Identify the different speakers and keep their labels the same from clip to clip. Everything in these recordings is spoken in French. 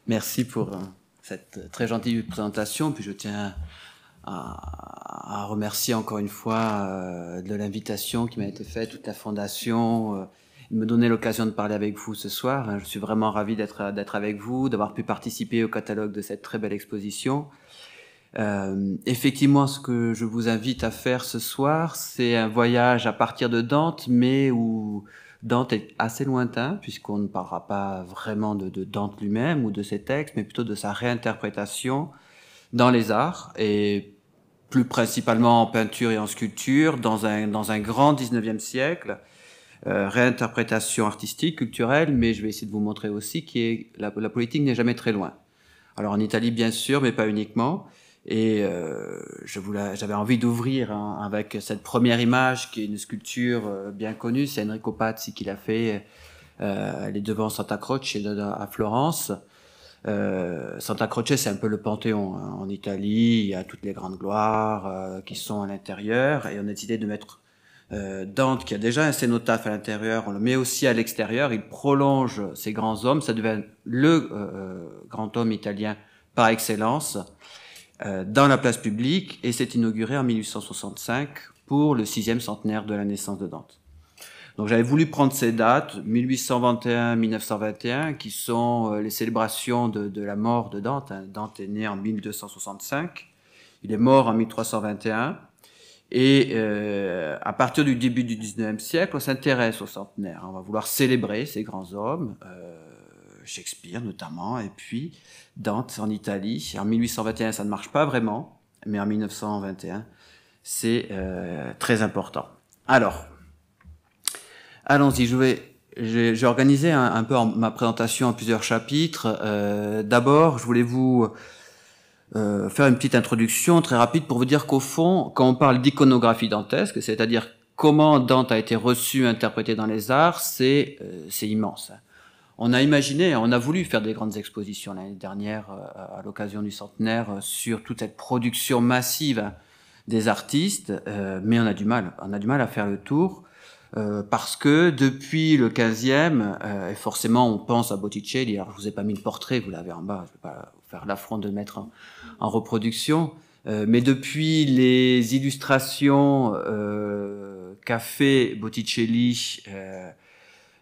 Speaker 1: Merci pour cette très gentille présentation. Puis je tiens à remercier encore une fois de l'invitation qui m'a été faite, toute la fondation, de me donner l'occasion de parler avec vous ce soir. Je suis vraiment ravi d'être avec vous, d'avoir pu participer au catalogue de cette très belle exposition. Effectivement, ce que je vous invite à faire ce soir, c'est un voyage à partir de Dante, mais où Dante est assez lointain, puisqu'on ne parlera pas vraiment de Dante lui-même ou de ses textes, mais plutôt de sa réinterprétation dans les arts, et plus principalement en peinture et en sculpture, dans un grand 19e siècle, réinterprétation artistique, culturelle, mais je vais essayer de vous montrer aussi que la politique n'est jamais très loin. Alors en Italie, bien sûr, mais pas uniquement. Et j'avais envie d'ouvrir avec cette première image qui est une sculpture bien connue, c'est Enrico Pazzi qui l'a fait. Elle est devant Santa Croce à Florence. Santa Croce, c'est un peu le Panthéon hein. En Italie, il y a toutes les grandes gloires qui sont à l'intérieur, et on a décidé de mettre Dante, qui a déjà un cénotaphe à l'intérieur, on le met aussi à l'extérieur, il prolonge ces grands hommes, ça devient le grand homme italien par excellence dans la place publique, et c'est inauguré en 1865 pour le 6e centenaire de la naissance de Dante. Donc j'avais voulu prendre ces dates, 1821-1921, qui sont les célébrations de la mort de Dante. Dante est né en 1265, il est mort en 1321, et à partir du début du 19e siècle, on s'intéresse aux centenaires. On va vouloir célébrer ces grands hommes, Shakespeare notamment, et puis Dante en Italie. En 1821, ça ne marche pas vraiment, mais en 1921, c'est très important. Alors, allons-y, j'ai organisé un peu ma présentation en plusieurs chapitres. D'abord, je voulais vous faire une petite introduction très rapide pour vous dire qu'au fond, quand on parle d'iconographie dantesque, c'est-à-dire comment Dante a été reçu, interprété dans les arts, c'est immense. On a imaginé, on a voulu faire des grandes expositions l'année dernière à l'occasion du centenaire sur toute cette production massive des artistes, mais on a du mal à faire le tour parce que depuis le 15e, et forcément on pense à Botticelli, alors je vous ai pas mis le portrait, vous l'avez en bas, je vais pas vous faire l'affront de le mettre en reproduction, mais depuis les illustrations qu'a fait Botticelli,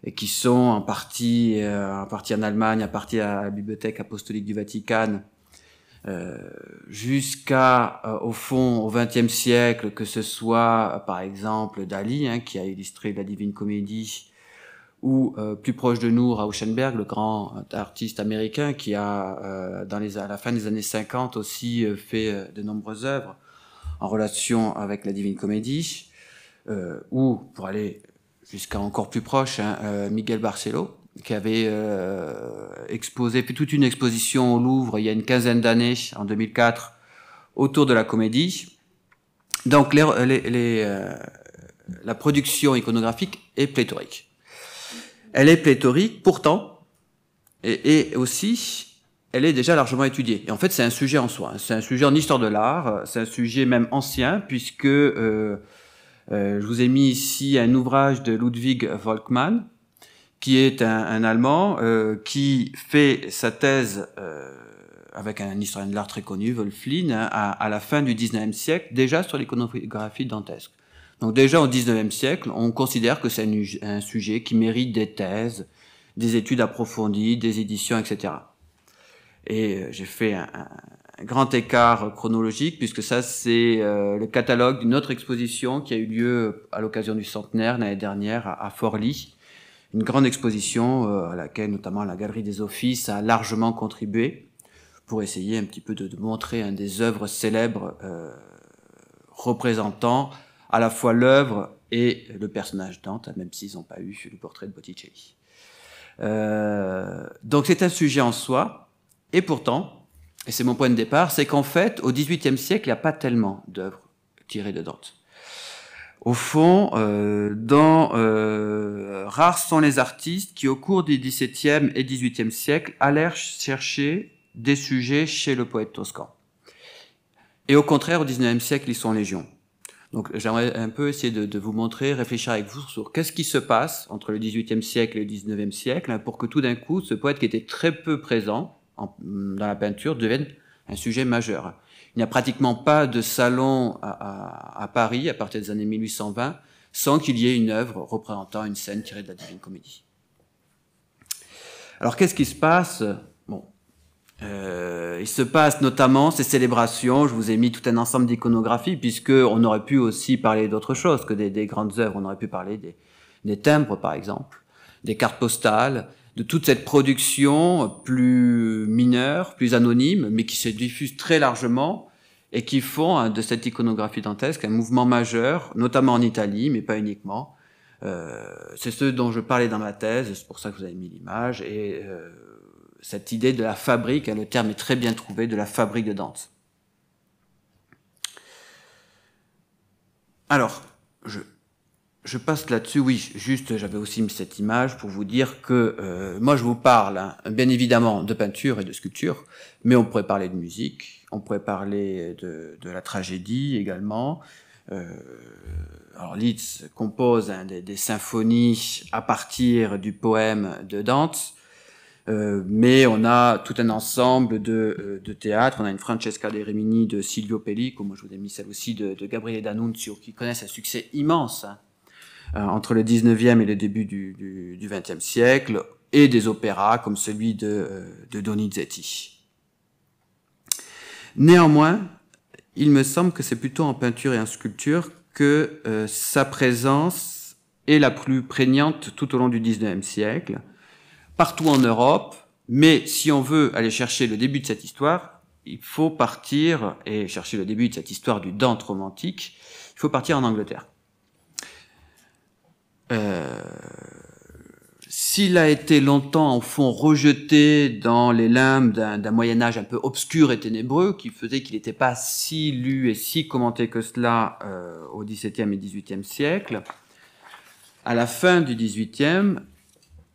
Speaker 1: et qui sont en partie en Allemagne, en partie à la Bibliothèque apostolique du Vatican, jusqu'à au fond au XXe siècle, que ce soit par exemple Dali hein, qui a illustré la Divine Comédie, ou plus proche de nous Rauschenberg, le grand artiste américain qui a à la fin des années 50 aussi fait de nombreuses œuvres en relation avec la Divine Comédie, ou pour aller jusqu'à encore plus proche, hein, Miguel Barcelo, qui avait exposé toute une exposition au Louvre il y a une quinzaine d'années, en 2004, autour de la comédie. Donc la production iconographique est pléthorique. Elle est pléthorique, pourtant, et aussi, elle est déjà largement étudiée. Et en fait, c'est un sujet en soi. C'est un sujet en histoire de l'art, c'est un sujet même ancien, puisque je vous ai mis ici un ouvrage de Ludwig Volkmann, qui est un Allemand qui fait sa thèse avec un historien de l'art très connu, Wölfflin, hein, à la fin du 19e siècle, déjà sur l'iconographie dantesque. Donc déjà au 19e siècle, on considère que c'est un sujet qui mérite des thèses, des études approfondies, des éditions, etc. Et j'ai fait un grand écart chronologique, puisque ça c'est le catalogue d'une autre exposition qui a eu lieu à l'occasion du centenaire l'année dernière à Forlì, une grande exposition à laquelle notamment la Galerie des Offices a largement contribué pour essayer un petit peu de montrer un des œuvres célèbres représentant à la fois l'œuvre et le personnage Dante, même s'ils n'ont pas eu le portrait de Botticelli. Donc c'est un sujet en soi, et pourtant, et c'est mon point de départ, c'est qu'en fait, au XVIIIe siècle, il n'y a pas tellement d'œuvres tirées de Dante. Au fond, rares sont les artistes qui, au cours du XVIIe et XVIIIe siècle, allèrent chercher des sujets chez le poète toscan. Et au contraire, au XIXe siècle, ils sont légion. Donc j'aimerais un peu essayer de vous montrer, réfléchir avec vous sur qu'est-ce qui se passe entre le XVIIIe siècle et le XIXe siècle, pour que tout d'un coup, ce poète qui était très peu présent, dans la peinture deviennent un sujet majeur. Il n'y a pratiquement pas de salon à Paris à partir des années 1820 sans qu'il y ait une œuvre représentant une scène tirée de la Divine Comédie. Alors qu'est-ce qui se passe? Bon, il se passe notamment ces célébrations. Je vous ai mis tout un ensemble d'iconographies, puisque on aurait pu aussi parler d'autre chose que des grandes œuvres. On aurait pu parler des timbres, par exemple, des cartes postales, de toute cette production plus mineure, plus anonyme, mais qui se diffuse très largement et qui font de cette iconographie dantesque un mouvement majeur, notamment en Italie, mais pas uniquement. C'est ce dont je parlais dans ma thèse, c'est pour ça que vous avez mis l'image, et cette idée de la fabrique, le terme est très bien trouvé, de la fabrique de Dante. Alors, je passe là-dessus, oui, juste, j'avais aussi mis cette image pour vous dire que moi je vous parle, bien évidemment, de peinture et de sculpture, mais on pourrait parler de musique, on pourrait parler de la tragédie également. Alors Liszt compose des symphonies à partir du poème de Dante, mais on a tout un ensemble de théâtres. On a une Francesca de Rimini de Silvio Pellico, moi je vous ai mis celle aussi de Gabriele D'Annunzio, qui connaissent un succès immense entre le 19e et le début du 20e siècle, et des opéras comme celui de Donizetti. Néanmoins, il me semble que c'est plutôt en peinture et en sculpture que sa présence est la plus prégnante tout au long du 19e siècle, partout en Europe, mais si on veut aller chercher le début de cette histoire, il faut partir, et chercher le début de cette histoire du Dante romantique, il faut partir en Angleterre. S'il a été longtemps, au fond, rejeté dans les limbes d'un Moyen-Âge un peu obscur et ténébreux, qui faisait qu'il n'était pas si lu et si commenté que cela au XVIIe et XVIIIe siècle, à la fin du XVIIIe,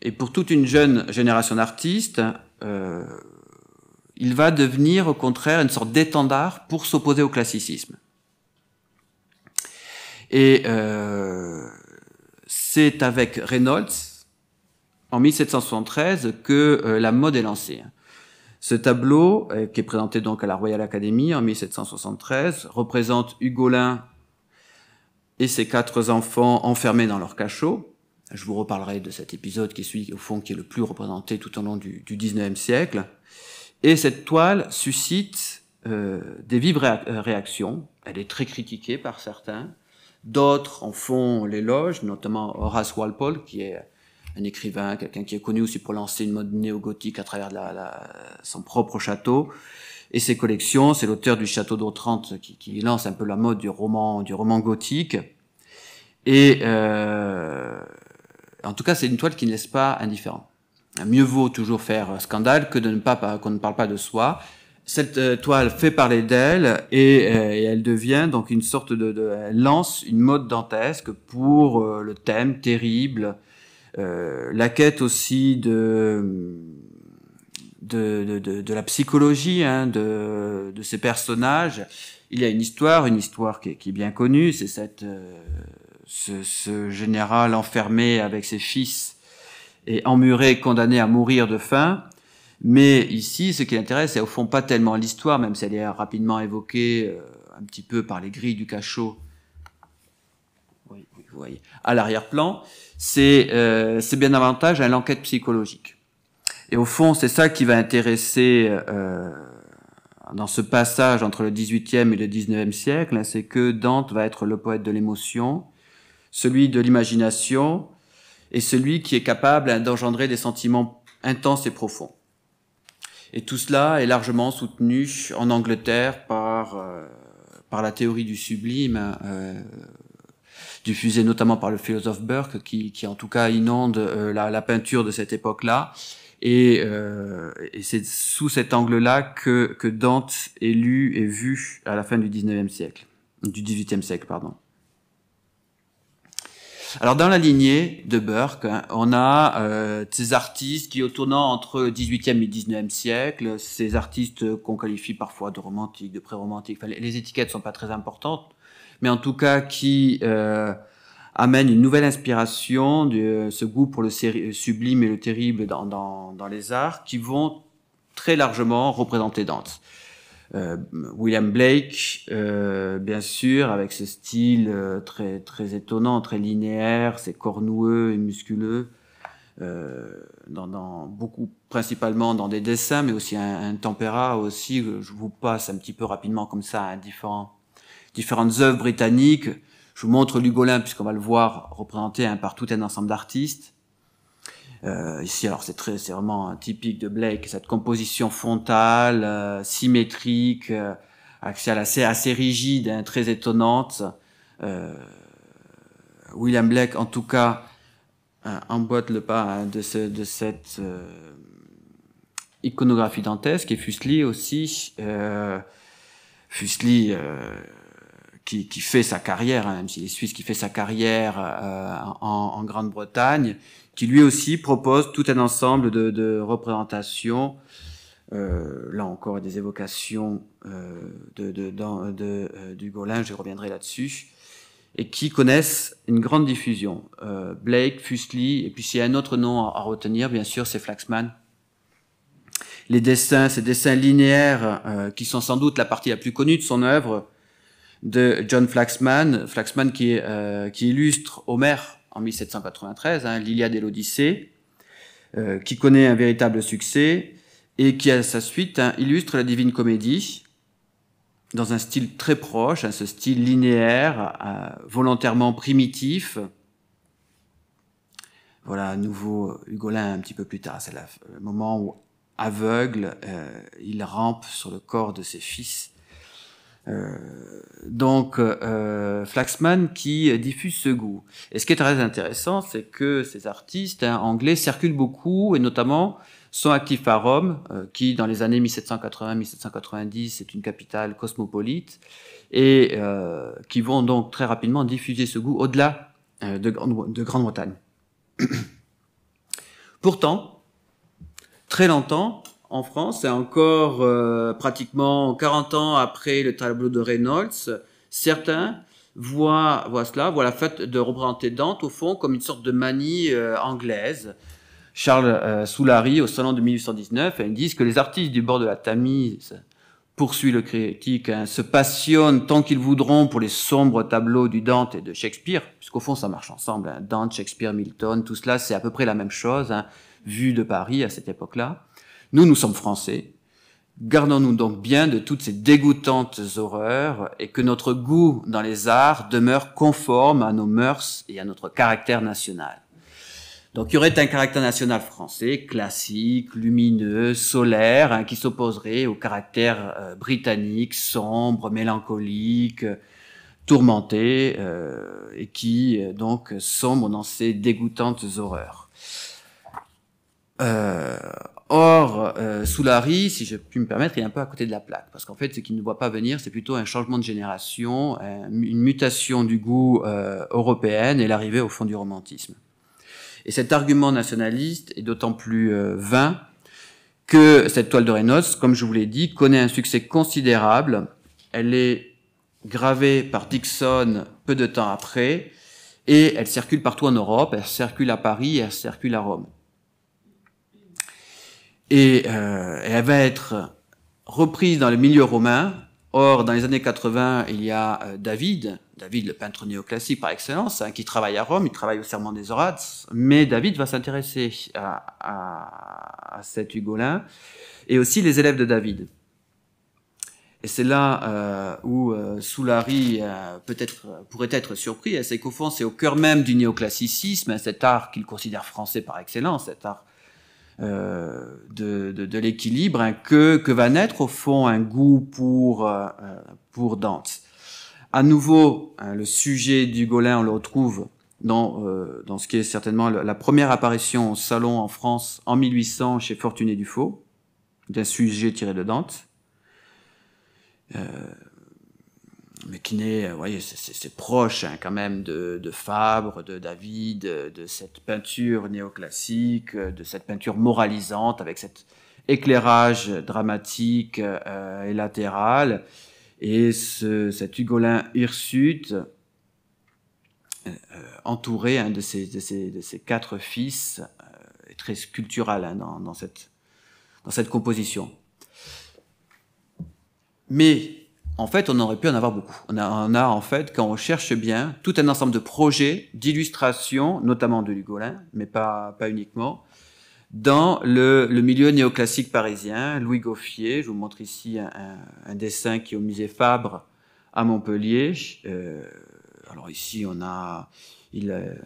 Speaker 1: et pour toute une jeune génération d'artistes, il va devenir au contraire une sorte d'étendard pour s'opposer au classicisme. Et c'est avec Reynolds, en 1773, que la mode est lancée. Ce tableau, qui est présenté donc à la Royal Academy en 1773, représente Ugolin et ses 4 enfants enfermés dans leur cachot. Je vous reparlerai de cet épisode qui est celui, au fond, qui est le plus représenté tout au long du 19e siècle. Et cette toile suscite des vives réactions. Elle est très critiquée par certains. D'autres en font l'éloge, notamment Horace Walpole, qui est un écrivain, quelqu'un qui est connu aussi pour lancer une mode néo-gothique à travers son propre château et ses collections. C'est l'auteur du Château d'Otrante qui lance un peu la mode du roman gothique. Et en tout cas, c'est une toile qui ne laisse pas indifférent. Mieux vaut toujours faire scandale que qu'on ne parle pas de soi. Cette toile fait parler d'elle et elle devient donc une sorte elle lance une mode dantesque pour le thème terrible, la quête aussi de la psychologie de ces personnages. Il y a une histoire qui est bien connue, c'est ce général enfermé avec ses fils et emmuré, condamné à mourir de faim. Mais ici, ce qui l'intéresse, c'est au fond pas tellement l'histoire, même si elle est rapidement évoquée un petit peu par les grilles du cachot. Oui, vous voyez, à l'arrière-plan, c'est bien davantage l'enquête psychologique. Et au fond, c'est ça qui va intéresser dans ce passage entre le XVIIIe et le XIXe siècle, c'est que Dante va être le poète de l'émotion, celui de l'imagination, et celui qui est capable d'engendrer des sentiments intenses et profonds. Et tout cela est largement soutenu en Angleterre par la théorie du sublime, diffusée notamment par le philosophe Burke, qui en tout cas inonde la peinture de cette époque-là. Et c'est sous cet angle-là que Dante est lu et vu à la fin du XIXe siècle, du XVIIIe siècle, pardon. Alors dans la lignée de Burke, on a ces artistes qui, au tournant entre le XVIIIe et le XIXe siècle, ces artistes qu'on qualifie parfois de romantiques, de pré-romantiques, enfin, les étiquettes sont pas très importantes, mais en tout cas qui amènent une nouvelle inspiration, ce goût pour le sublime et le terrible dans les arts, qui vont très largement représenter Dante. William Blake, bien sûr, avec ce style très, très étonnant, très linéaire, c'est cornoueux et musculeux, beaucoup, principalement dans des dessins, mais aussi un tempéra aussi. Je vous passe un petit peu rapidement comme ça à différentes œuvres britanniques. Je vous montre l'Ugolin, puisqu'on va le voir représenté par tout un ensemble d'artistes. Ici, alors c'est vraiment typique de Blake, cette composition frontale, symétrique, axiale assez rigide, hein, très étonnante. William Blake, en tout cas, emboîte le pas, hein, de cette iconographie dantesque, et Fuseli aussi. Fuseli, qui fait sa carrière, hein, même s'il est suisse, qui fait sa carrière en Grande-Bretagne, qui lui aussi propose tout un ensemble de représentations, là encore des évocations d'Ugolin, je reviendrai là-dessus, et qui connaissent une grande diffusion. Blake, Fuseli, et puis s'il y a un autre nom à retenir, bien sûr, c'est Flaxman. Ces dessins linéaires, qui sont sans doute la partie la plus connue de son œuvre, de John Flaxman, qui illustre Homère en 1793, hein, l'Iliade et l'Odyssée, qui connaît un véritable succès et qui, à sa suite, hein, illustre la Divine Comédie dans un style très proche, hein, ce style linéaire, volontairement primitif. Voilà, à nouveau Ugolin un petit peu plus tard, c'est le moment où, aveugle, il rampe sur le corps de ses fils. Flaxman qui diffuse ce goût. Et ce qui est très intéressant, c'est que ces artistes, hein, anglais circulent beaucoup, et notamment sont actifs à Rome, qui dans les années 1780-1790 est une capitale cosmopolite, et qui vont donc très rapidement diffuser ce goût au-delà de Grande-Bretagne. Pourtant, très longtemps, en France, et encore pratiquement 40 ans après le tableau de Reynolds, certains voient la fête de représenter Dante, au fond, comme une sorte de manie anglaise. Charles Soulary, au salon de 1819, ils disent que les artistes du bord de la Tamise, poursuit le critique, hein, se passionnent tant qu'ils voudront pour les sombres tableaux du Dante et de Shakespeare, puisqu'au fond, ça marche ensemble. Hein. Dante, Shakespeare, Milton, tout cela, c'est à peu près la même chose, hein, vu de Paris à cette époque-là. Nous sommes français. Gardons-nous donc bien de toutes ces dégoûtantes horreurs, et que notre goût dans les arts demeure conforme à nos mœurs et à notre caractère national. Donc il y aurait un caractère national français, classique, lumineux, solaire, hein, qui s'opposerait au caractère britannique, sombre, mélancolique, tourmenté, et qui donc sombre dans ces dégoûtantes horreurs. Or, Soulary, si je puis me permettre, il est un peu à côté de la plaque, parce qu'en fait, ce qu'il ne voit pas venir, c'est plutôt un changement de génération, une mutation du goût européen et l'arrivée au fond du romantisme. Et cet argument nationaliste est d'autant plus vain que cette toile de Reynolds, comme je vous l'ai dit, connaît un succès considérable. Elle est gravée par Dixon peu de temps après, et elle circule partout en Europe, elle circule à Paris et elle circule à Rome. Et elle va être reprise dans le milieu romain. Or, dans les années 80, il y a David, le peintre néoclassique par excellence, hein, qui travaille à Rome, il travaille au Serment des Horaces, mais David va s'intéresser à cet Ugolin, et aussi les élèves de David. Et c'est là où Soulary pourrait être surpris, c'est qu'au fond, c'est au cœur même du néoclassicisme, hein, cet art qu'il considère français par excellence, cet art de l'équilibre, hein, que va naître au fond un goût pour Dante. À nouveau, hein, le sujet d'Ugolin, on le retrouve dans ce qui est certainement la première apparition au salon en France en 1800 chez Fortuné Dufaux, d'un sujet tiré de Dante. Mais qui n'est, vous voyez, c'est proche, hein, quand même de Fabre, de David, de cette peinture néoclassique, de cette peinture moralisante avec cet éclairage dramatique et latéral, et cet Ugolin hirsute entouré, hein, de ses quatre fils, très sculptural, hein, dans cette dans cette composition. Mais en fait, on aurait pu en avoir beaucoup. On a en fait, quand on cherche bien, tout un ensemble de projets, d'illustrations, notamment de Lugolin, mais pas uniquement, dans le milieu néoclassique parisien. Louis Goffier, je vous montre ici un dessin qui est au musée Fabre à Montpellier. Alors ici, on a, de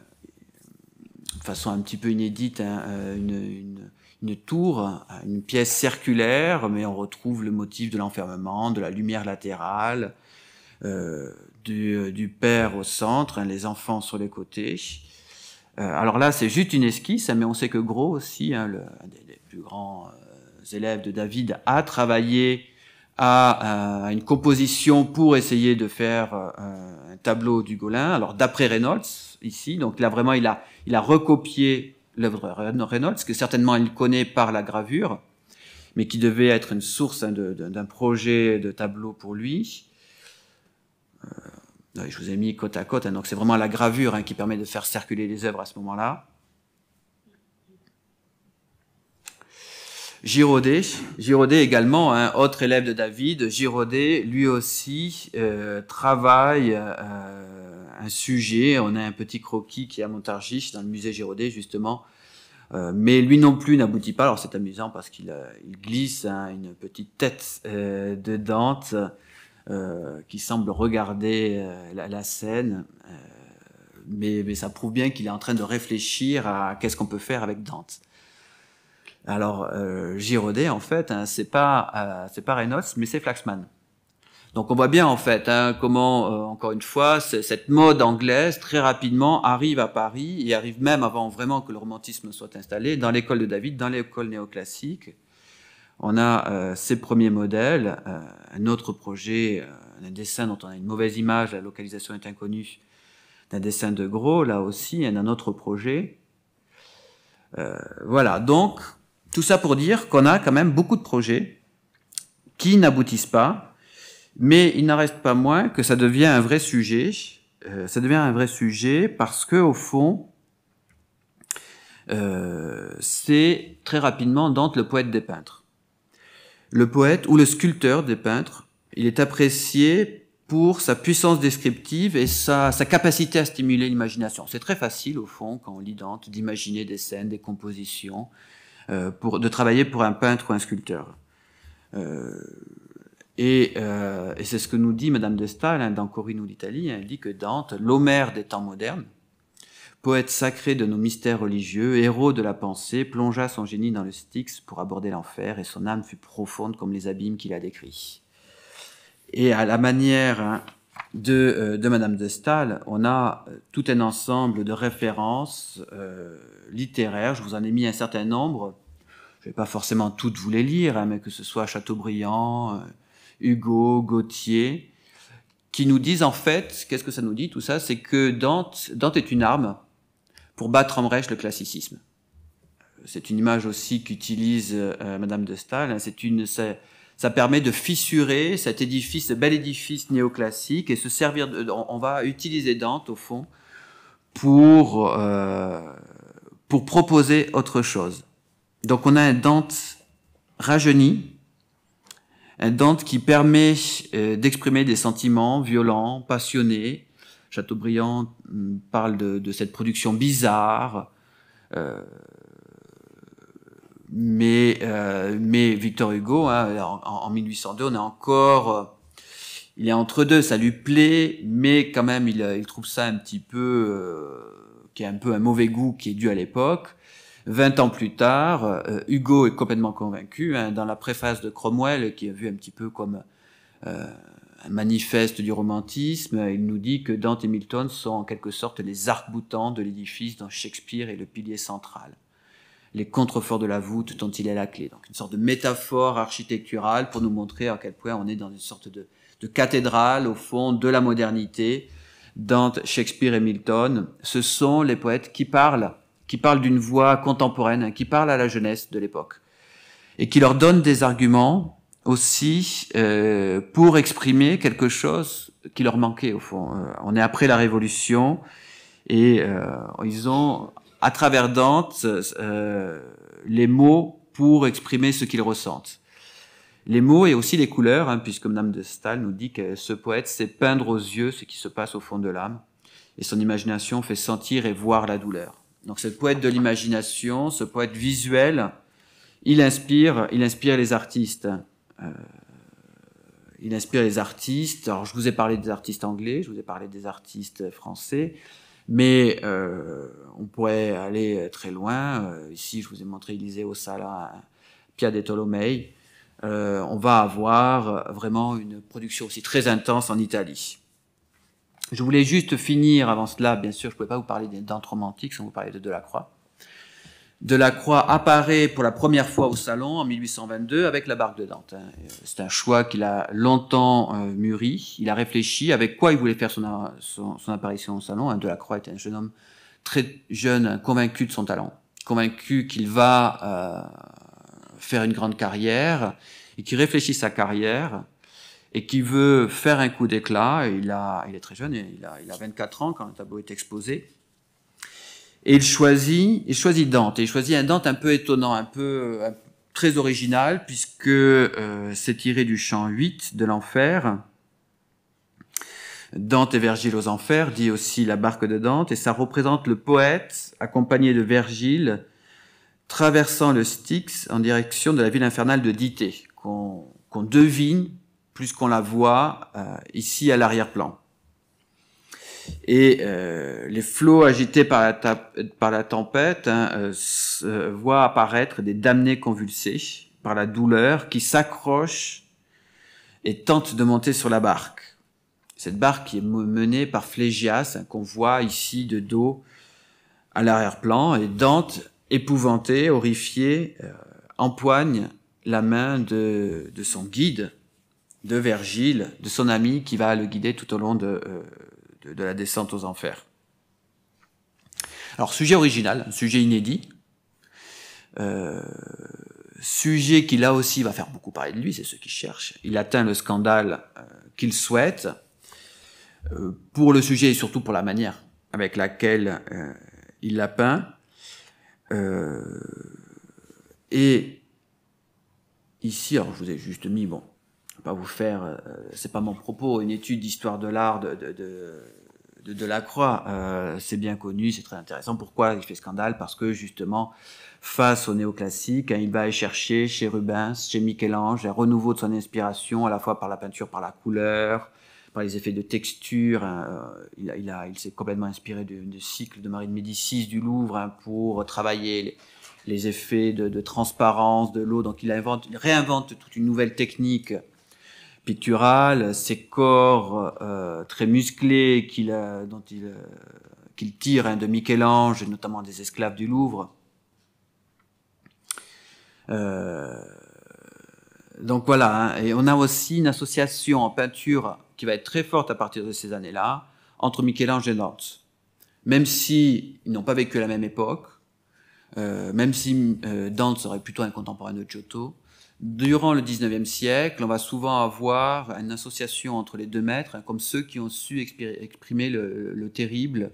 Speaker 1: façon un petit peu inédite, une tour, une pièce circulaire, mais on retrouve le motif de l'enfermement, de la lumière latérale, du père au centre, hein, les enfants sur les côtés. Alors là, c'est juste une esquisse, mais on sait que Gros aussi, hein, un des plus grands élèves de David, a travaillé à une composition pour essayer de faire un tableau d'Hugolin. Alors d'après Reynolds, ici, donc là vraiment il a recopié l'œuvre de Reynolds, que certainement il connaît par la gravure, mais qui devait être une source, hein, d'un projet de tableau pour lui. Je vous ai mis côte à côte, hein, donc c'est vraiment la gravure, hein, qui permet de faire circuler les œuvres à ce moment-là. Girodet également, un autre élève de David. Girodet, lui aussi, travaille un sujet. On a un petit croquis qui est à Montargis, dans le musée Girodet, justement. Mais lui non plus n'aboutit pas. Alors c'est amusant parce qu'il glisse, hein, une petite tête de Dante qui semble regarder la scène. Mais ça prouve bien qu'il est en train de réfléchir à qu'est-ce qu'on peut faire avec Dante. Alors, Girodet, en fait, hein, c'est pas Reynolds, mais c'est Flaxman. Donc, on voit bien, en fait, hein, comment, encore une fois, cette mode anglaise, très rapidement, arrive à Paris, et arrive même avant vraiment que le romantisme soit installé, dans l'école de David, dans l'école néoclassique. On a ces premiers modèles, un autre projet, un dessin dont on a une mauvaise image, la localisation est inconnue, d'un dessin de Gros, là aussi, un autre projet. Voilà, donc, tout ça pour dire qu'on a quand même beaucoup de projets qui n'aboutissent pas, mais il n'en reste pas moins que ça devient un vrai sujet. Ça devient un vrai sujet parce que, au fond, c'est très rapidement Dante le poète des peintres. Le poète ou le sculpteur des peintres, il est apprécié pour sa puissance descriptive et sa capacité à stimuler l'imagination. C'est très facile, au fond, quand on lit Dante, d'imaginer des scènes, des compositions, de travailler pour un peintre ou un sculpteur. Et c'est ce que nous dit Madame de Staël, hein, dans Corinne ou l'Italie. Elle dit que Dante, l'Homère des temps modernes, poète sacré de nos mystères religieux, héros de la pensée, plongea son génie dans le Styx pour aborder l'enfer, et son âme fut profonde comme les abîmes qu'il a décrits. Et à la manière, hein, de Madame de Staël, on a tout un ensemble de références littéraires. Je vous en ai mis un certain nombre. Je ne vais pas forcément toutes vous les lire, hein, mais que ce soit Chateaubriand, Hugo, Gautier, qui nous disent en fait, qu'est-ce que ça nous dit tout ça? C'est que Dante est une arme pour battre en brèche le classicisme. C'est une image aussi qu'utilise Madame de Staël. Hein, ça permet de fissurer cet édifice, ce bel édifice néoclassique, et se servir on va utiliser Dante au fond pour proposer autre chose. Donc on a un Dante rajeuni, un Dante qui permet d'exprimer des sentiments violents, passionnés. Chateaubriand parle de cette production bizarre, mais Victor Hugo, hein, en 1802, on est encore, il est entre deux, ça lui plaît, mais quand même il trouve ça un petit peu, qui est un peu un mauvais goût qui est dû à l'époque. 20 ans plus tard, Hugo est complètement convaincu, hein, dans la préface de Cromwell, qui est vu un petit peu comme un manifeste du romantisme, il nous dit que Dante et Milton sont en quelque sorte les arcs-boutants de l'édifice dont Shakespeare est le pilier central. Les contreforts de la voûte dont il est la clé. Donc une sorte de métaphore architecturale pour nous montrer à quel point on est dans une sorte de cathédrale, au fond, de la modernité. Dante, Shakespeare et Milton, ce sont les poètes qui parlent d'une voix contemporaine, qui parlent à la jeunesse de l'époque, et qui leur donnent des arguments aussi pour exprimer quelque chose qui leur manquait, au fond. On est après la Révolution, et ils ont, à travers Dante, les mots pour exprimer ce qu'ils ressentent. Les mots et aussi les couleurs, hein, puisque Madame de Staël nous dit que ce poète sait peindre aux yeux ce qui se passe au fond de l'âme, et son imagination fait sentir et voir la douleur. Donc ce poète de l'imagination, ce poète visuel, il inspire les artistes. Il inspire les artistes. Alors je vous ai parlé des artistes anglais, je vous ai parlé des artistes français, mais on pourrait aller très loin. Ici, je vous ai montré Eliseo Sala, Pia de Tolomei. On va avoir vraiment une production aussi très intense en Italie. Je voulais juste finir avant cela, bien sûr, je ne pouvais pas vous parler des Dantes romantiques sans vous parler de Delacroix. Delacroix apparaît pour la première fois au Salon en 1822 avec la Barque de Dante. C'est un choix qu'il a longtemps mûri. Il a réfléchi avec quoi il voulait faire son apparition au Salon. Delacroix était un jeune homme très jeune, convaincu de son talent, convaincu qu'il va faire une grande carrière et qui réfléchit sa carrière et qui veut faire un coup d'éclat. Il est très jeune, il a 24 ans quand le tableau est exposé. Et il choisit Dante. Et il choisit un Dante un peu étonnant, très original, puisque c'est tiré du chant 8 de l'Enfer. Dante et Vergile aux Enfers, dit aussi la Barque de Dante, et ça représente le poète accompagné de Vergile traversant le Styx en direction de la ville infernale de Dité, qu'on devine plus qu'on la voit ici à l'arrière-plan. Et les flots agités par la tempête voient apparaître des damnés convulsés par la douleur qui s'accrochent et tentent de monter sur la barque. Cette barque qui est menée par Phlégias, qu'on voit ici de dos à l'arrière-plan, et Dante, épouvanté, horrifié, empoigne la main de son guide, de Vergile, de son ami qui va le guider tout au long de la descente aux enfers. Alors, sujet original, sujet inédit, sujet qui là aussi va faire beaucoup parler de lui, c'est ceux qui cherchent. Il atteint le scandale qu'il souhaite, pour le sujet et surtout pour la manière avec laquelle il l'a peint. Et ici, alors je vous ai juste mis, bon, je ne vais pas vous faire, c'est pas mon propos, une étude d'histoire de l'art de Delacroix, c'est bien connu, c'est très intéressant. Pourquoi il fait scandale? Parce que justement, face au néoclassique, il va aller chercher chez Rubens, chez Michel-Ange, un renouveau de son inspiration, à la fois par la peinture, par la couleur, par les effets de texture. Il s'est complètement inspiré du cycle de Marie de Médicis du Louvre pour travailler les effets de transparence de l'eau. Donc il réinvente toute une nouvelle technique picturale, ces corps très musclés qu'il tire de Michel-Ange, notamment des esclaves du Louvre. Donc voilà, et on a aussi une association en peinture qui va être très forte à partir de ces années-là, entre Michel-Ange et Dante. Même si ils n'ont pas vécu à la même époque, même si Dante serait plutôt un contemporain de Giotto, durant le 19e siècle, on va souvent avoir une association entre les deux maîtres, comme ceux qui ont su exprimer le terrible,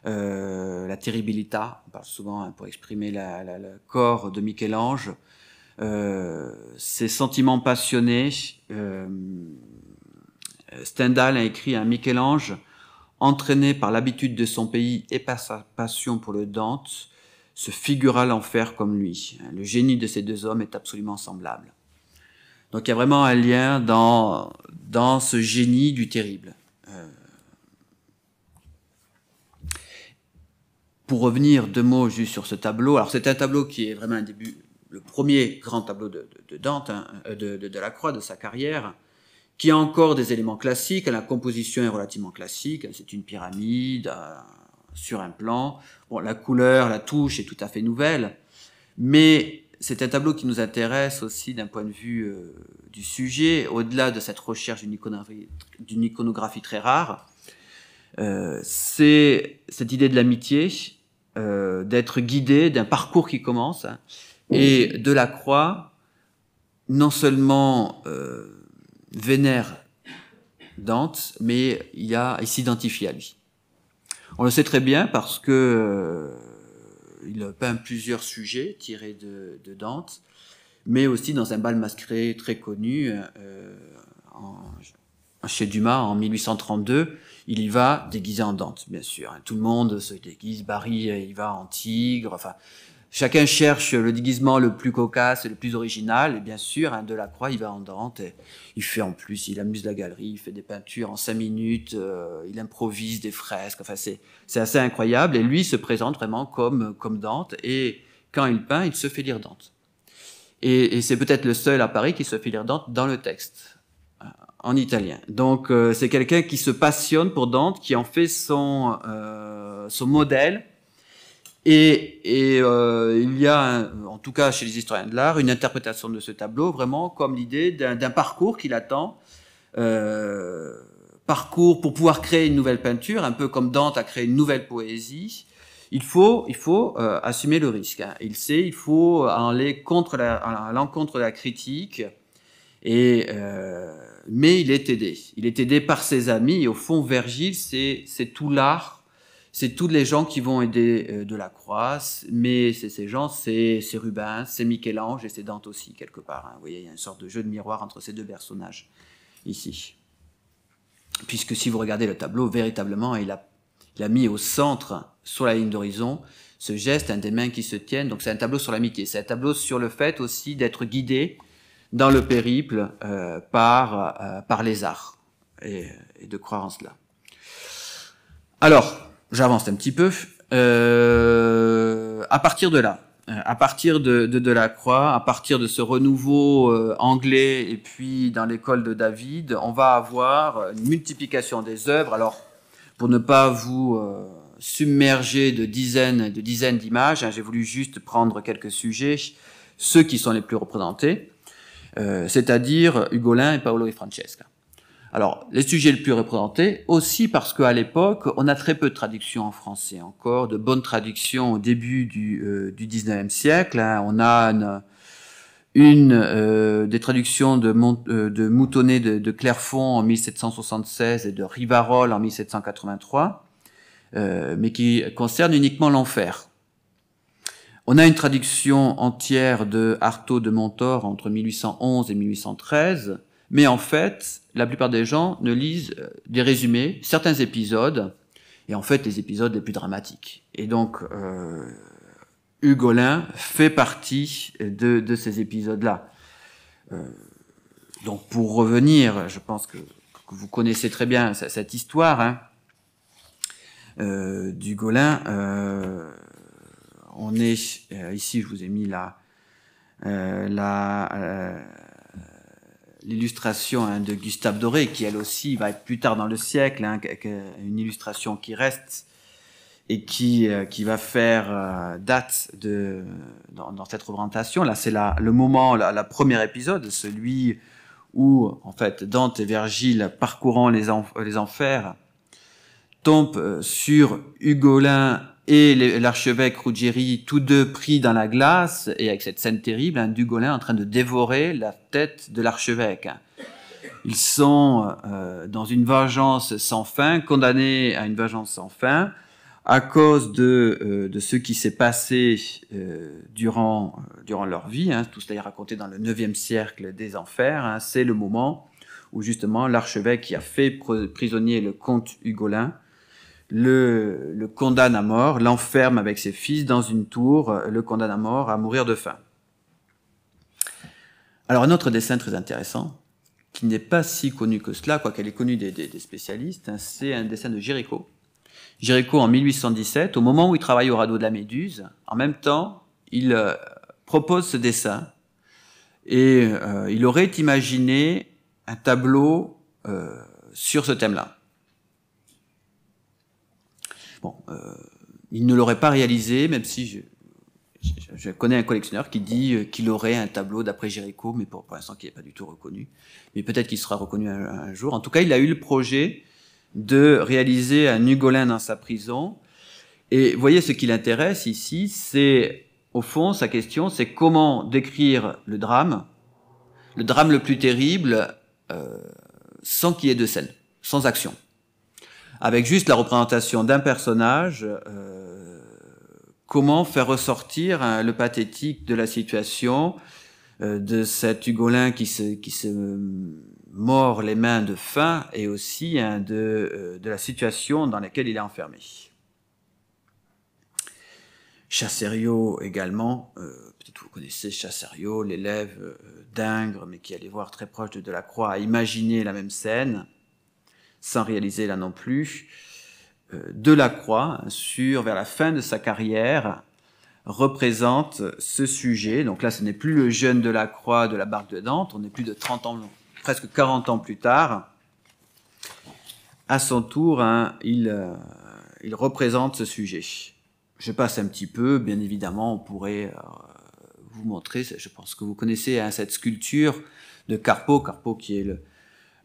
Speaker 1: la terribilità, on parle souvent pour exprimer le corps de Michel-Ange, ces sentiments passionnés. Stendhal a écrit un Michel-Ange entraîné par l'habitude de son pays et par sa passion pour le Dante, se figura l'enfer comme lui. Le génie de ces deux hommes est absolument semblable. Donc il y a vraiment un lien dans ce génie du terrible. Pour revenir deux mots juste sur ce tableau, alors c'est un tableau qui est vraiment un début, le premier grand tableau de Dante, de Delacroix, de sa carrière, qui a encore des éléments classiques. La composition est relativement classique, c'est une pyramide sur un plan. Bon, la couleur, la touche est tout à fait nouvelle, mais c'est un tableau qui nous intéresse aussi d'un point de vue du sujet, au-delà de cette recherche d'une iconographie très rare. C'est cette idée de l'amitié, d'être guidé d'un parcours qui commence, et Delacroix, non seulement vénère Dante, mais il s'identifie à lui. On le sait très bien parce que il peint plusieurs sujets tirés de Dante, mais aussi dans un bal masqué très connu chez Dumas en 1832. Il y va déguisé en Dante, bien sûr. Tout le monde se déguise. Barry, il va en tigre. Enfin, chacun cherche le déguisement le plus cocasse, le plus original. Et bien sûr, Delacroix, il va en Dante. Et il fait en plus, il amuse la galerie, il fait des peintures en 5 minutes, il improvise des fresques. Enfin, c'est assez incroyable. Et lui se présente vraiment comme Dante. Et quand il peint, il se fait lire Dante. Et c'est peut-être le seul à Paris qui se fait lire Dante dans le texte, en italien. Donc c'est quelqu'un qui se passionne pour Dante, qui en fait son modèle. Et il y a, en tout cas chez les historiens de l'art, une interprétation de ce tableau vraiment comme l'idée d'un parcours qu'il attend, parcours pour pouvoir créer une nouvelle peinture, un peu comme Dante a créé une nouvelle poésie. Il faut assumer le risque. Il sait, il faut aller à l'encontre de la critique. Mais il est aidé. Il est aidé par ses amis. Et au fond, Vergile, c'est tout l'art. C'est tous les gens qui vont aider Delacroix. Mais ces gens, c'est Rubens, c'est Michel-Ange et c'est Dante aussi, quelque part. Vous voyez, il y a une sorte de jeu de miroir entre ces deux personnages, ici. Puisque si vous regardez le tableau, véritablement, il a mis au centre, sur la ligne d'horizon, ce geste, des mains qui se tiennent. Donc c'est un tableau sur l'amitié. C'est un tableau sur le fait aussi d'être guidé dans le périple par les arts et de croire en cela. Alors, j'avance un petit peu. À partir de là, à partir de Delacroix, à partir de ce renouveau anglais et puis dans l'école de David, on va avoir une multiplication des œuvres. Alors, pour ne pas vous submerger de dizaines d'images, j'ai voulu juste prendre quelques sujets, ceux qui sont les plus représentés, c'est-à-dire Ugolin et Paolo et Francesca. Alors, les sujets les plus représentés, aussi parce qu'à l'époque, on a très peu de traductions en français encore, de bonnes traductions au début du 19e siècle. On a des traductions de Moutonnet de Clairefonds en 1776 et de Rivarol en 1783, mais qui concernent uniquement l'enfer. On a une traduction entière de Artaud de Montor entre 1811 et 1813, mais en fait, la plupart des gens ne lisent des résumés, certains épisodes, et en fait les épisodes les plus dramatiques. Et donc, Ugolin fait partie de ces épisodes-là. Donc pour revenir, je pense que vous connaissez très bien cette histoire d'Ugolin. On est ici, je vous ai mis l'illustration de Gustave Doré, qui elle aussi va être plus tard dans le siècle, une illustration qui reste et qui va faire date dans cette représentation. Là, c'est le moment, le premier épisode, celui où en fait Dante et Vergile, parcourant les enfers, tombent sur Ugolin et l'archevêque Ruggieri, tous deux pris dans la glace, et avec cette scène terrible, d'Ugolin en train de dévorer la tête de l'archevêque. Ils sont dans une vengeance sans fin, condamnés à une vengeance sans fin, à cause de ce qui s'est passé durant leur vie. Tout cela est raconté dans le 9e siècle des Enfers. C'est le moment où justement l'archevêque qui a fait prisonnier le comte Ugolin le condamne à mort, l'enferme avec ses fils dans une tour, le condamne à mort, à mourir de faim. Alors un autre dessin très intéressant, qui n'est pas si connu que cela, quoiqu'elle est connue des spécialistes, c'est un dessin de Géricault. Géricault en 1817, au moment où il travaille au radeau de la Méduse, en même temps, il propose ce dessin, et il aurait imaginé un tableau sur ce thème-là. Bon, il ne l'aurait pas réalisé, même si je connais un collectionneur qui dit qu'il aurait un tableau d'après Géricault, mais pour l'instant qui n'est pas du tout reconnu. Mais peut-être qu'il sera reconnu un jour. En tout cas, il a eu le projet de réaliser un Ugolin dans sa prison. Et vous voyez, ce qui l'intéresse ici, c'est, au fond, sa question, c'est comment décrire le drame le plus terrible, sans qu'il y ait de scène, sans action. Avec juste la représentation d'un personnage, comment faire ressortir le pathétique de la situation, de cet Ugolin qui se mord les mains de faim et aussi de la situation dans laquelle il est enfermé. Chasserio également, peut-être vous connaissez Chasserio, l'élève d'Ingres, mais qui allait voir très proche de Delacroix, a imaginé la même scène, sans réaliser là non plus. Delacroix, vers la fin de sa carrière, représente ce sujet. Donc là, ce n'est plus le jeune Delacroix de la Barque de Dante, on est plus de 30 ans, presque 40 ans plus tard. À son tour, il représente ce sujet. Je passe un petit peu, bien évidemment, on pourrait vous montrer, je pense que vous connaissez cette sculpture de Carpeaux, Carpeaux qui est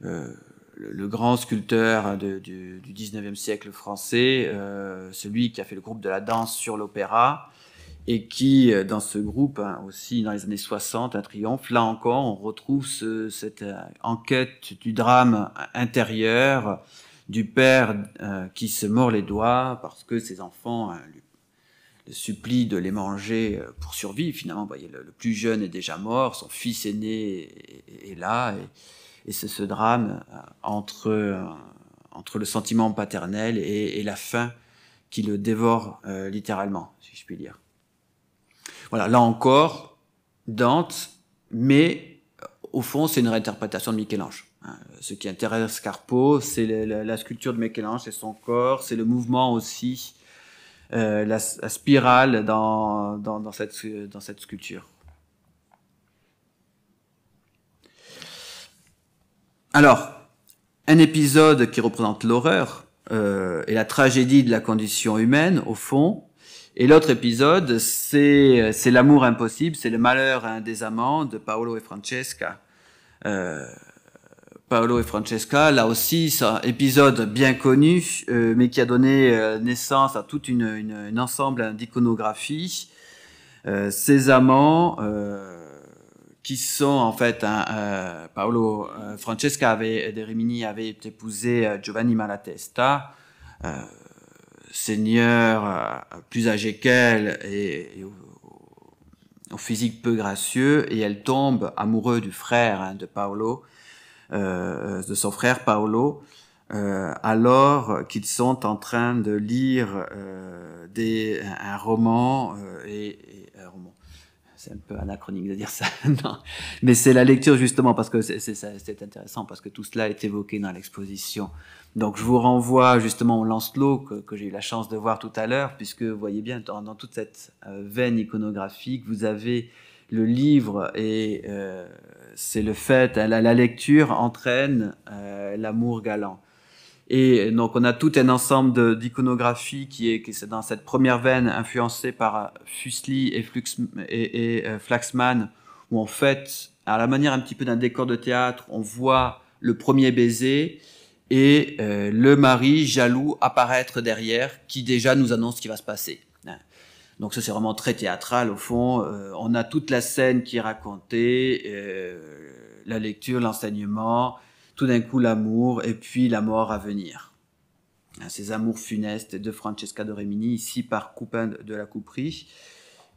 Speaker 1: le grand sculpteur du 19e siècle français, celui qui a fait le groupe de la danse sur l'opéra, et qui, dans ce groupe, aussi dans les années 60, un triomphe, là encore, on retrouve cette enquête du drame intérieur, du père qui se mord les doigts parce que ses enfants le supplie de les manger pour survivre. Finalement, vous voyez, le plus jeune est déjà mort, son fils aîné est là, et c'est ce drame entre le sentiment paternel et la faim qui le dévore littéralement, si je puis dire. Voilà, là encore, Dante, mais au fond, c'est une réinterprétation de Michel-Ange. Ce qui intéresse Carpeaux, c'est la sculpture de Michel-Ange, c'est son corps, c'est le mouvement aussi, la spirale dans cette sculpture. Alors, un épisode qui représente l'horreur et la tragédie de la condition humaine, au fond. Et l'autre épisode, c'est l'amour impossible, c'est le malheur des amants de Paolo et Francesca. Paolo et Francesca, là aussi, c'est un épisode bien connu, mais qui a donné naissance à tout un ensemble d'iconographie. Ces amants, qui sont en fait, Francesca de Rimini avait épousé Giovanni Malatesta, seigneur plus âgé qu'elle et au physique peu gracieux, et elle tombe amoureuse du frère de Paolo, de son frère Paolo, alors qu'ils sont en train de lire un roman et un roman. C'est un peu anachronique de dire ça, non. Mais c'est la lecture justement, parce que c'est intéressant, parce que tout cela est évoqué dans l'exposition. Donc je vous renvoie justement au Lancelot que j'ai eu la chance de voir tout à l'heure, puisque vous voyez bien, dans toute cette veine iconographique, vous avez le livre et c'est le fait, la lecture entraîne l'amour galant. Et donc on a tout un ensemble d'iconographie qui est dans cette première veine influencée par Fuseli et Flaxman, où en fait, à la manière un petit peu d'un décor de théâtre, on voit le premier baiser et le mari jaloux apparaître derrière, qui déjà nous annonce ce qui va se passer. Donc ça c'est vraiment très théâtral au fond. On a toute la scène qui est racontée, la lecture, l'enseignement, tout d'un coup l'amour et puis la mort à venir. Ces amours funestes de Francesca de Rimini, ici par Couperin de la Couperie.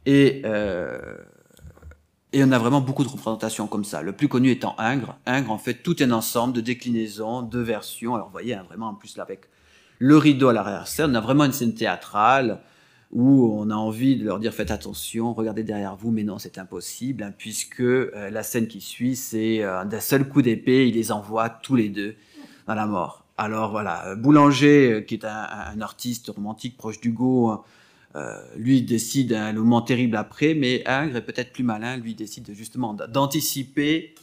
Speaker 1: Et on a vraiment beaucoup de représentations comme ça. Le plus connu étant Ingres. Ingres, en fait, tout un ensemble de déclinaisons, de versions. Alors vous voyez, vraiment en plus là avec le rideau à l'arrière-scène, on a vraiment une scène théâtrale où on a envie de leur dire faites attention, regardez derrière vous, mais non, c'est impossible, puisque la scène qui suit, c'est d'un seul coup d'épée, il les envoie tous les deux dans la mort. Alors voilà, Boulanger, qui est un artiste romantique proche d'Hugo, lui décide le moment terrible après, mais Ingres est peut-être plus malin, lui décide justement d'anticiper.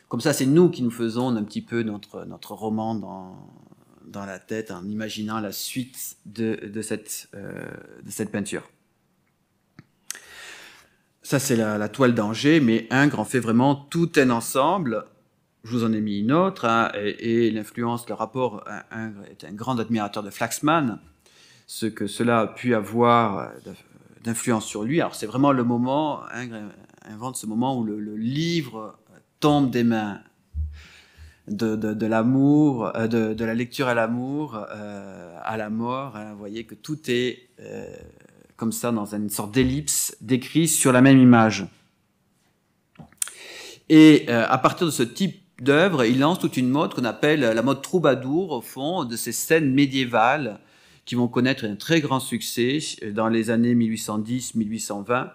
Speaker 1: Comme ça, c'est nous qui nous faisons un petit peu notre roman dans la tête en imaginant la suite de cette peinture. Ça, c'est la toile d'Angers, mais Ingres en fait vraiment tout un ensemble. Je vous en ai mis une autre, et l'influence, le rapport, Ingres est un grand admirateur de Flaxman, ce que cela a pu avoir d'influence sur lui. Alors c'est vraiment le moment, Ingres invente ce moment où le livre tombe des mains de l'amour, de la lecture à l'amour, à la mort. Vous voyez que tout est comme ça dans une sorte d'ellipse décrit sur la même image. Et à partir de ce type d'œuvre, il lance toute une mode qu'on appelle la mode troubadour, au fond, de ces scènes médiévales qui vont connaître un très grand succès dans les années 1810-1820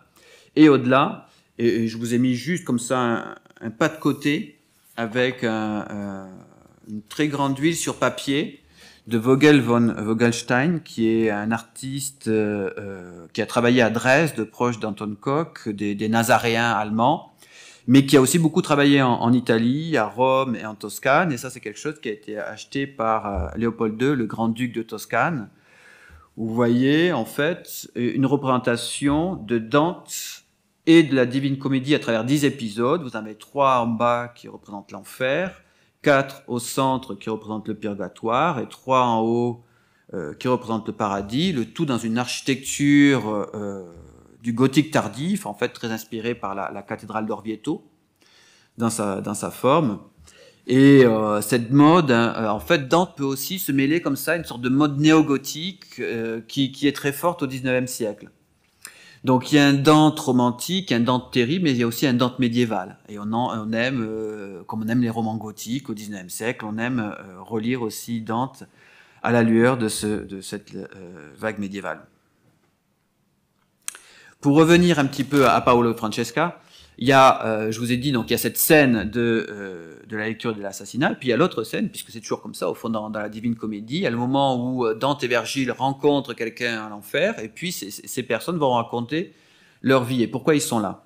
Speaker 1: et au-delà. Et je vous ai mis juste comme ça un pas de côté avec une très grande huile sur papier de Vogel von Vogelstein, qui est un artiste qui a travaillé à Dresde, proche d'Anton Koch, des Nazaréens allemands, mais qui a aussi beaucoup travaillé en Italie, à Rome et en Toscane. Et ça, c'est quelque chose qui a été acheté par Léopold II, le grand-duc de Toscane. Vous voyez, en fait, une représentation de Dante et de la Divine Comédie à travers 10 épisodes. Vous en avez 3 en bas qui représentent l'enfer, 4 au centre qui représentent le purgatoire et 3 en haut qui représentent le paradis. Le tout dans une architecture du gothique tardif, en fait très inspiré par la cathédrale d'Orvieto dans sa forme. Et cette mode, en fait, Dante peut aussi se mêler comme ça, une sorte de mode néo-gothique qui est très forte au XIXe siècle. Donc il y a un Dante romantique, un Dante terrible, mais il y a aussi un Dante médiéval. Et on aime, comme on aime les romans gothiques au XIXe siècle, on aime relire aussi Dante à la lueur de cette vague médiévale. Pour revenir un petit peu à Paolo et Francesca, il y a, je vous ai dit, donc il y a cette scène de la lecture de l'assassinat, puis il y a l'autre scène, puisque c'est toujours comme ça, au fond, dans la Divine Comédie, il y a le moment où Dante et Virgile rencontrent quelqu'un à l'enfer, et puis ces personnes vont raconter leur vie et pourquoi ils sont là.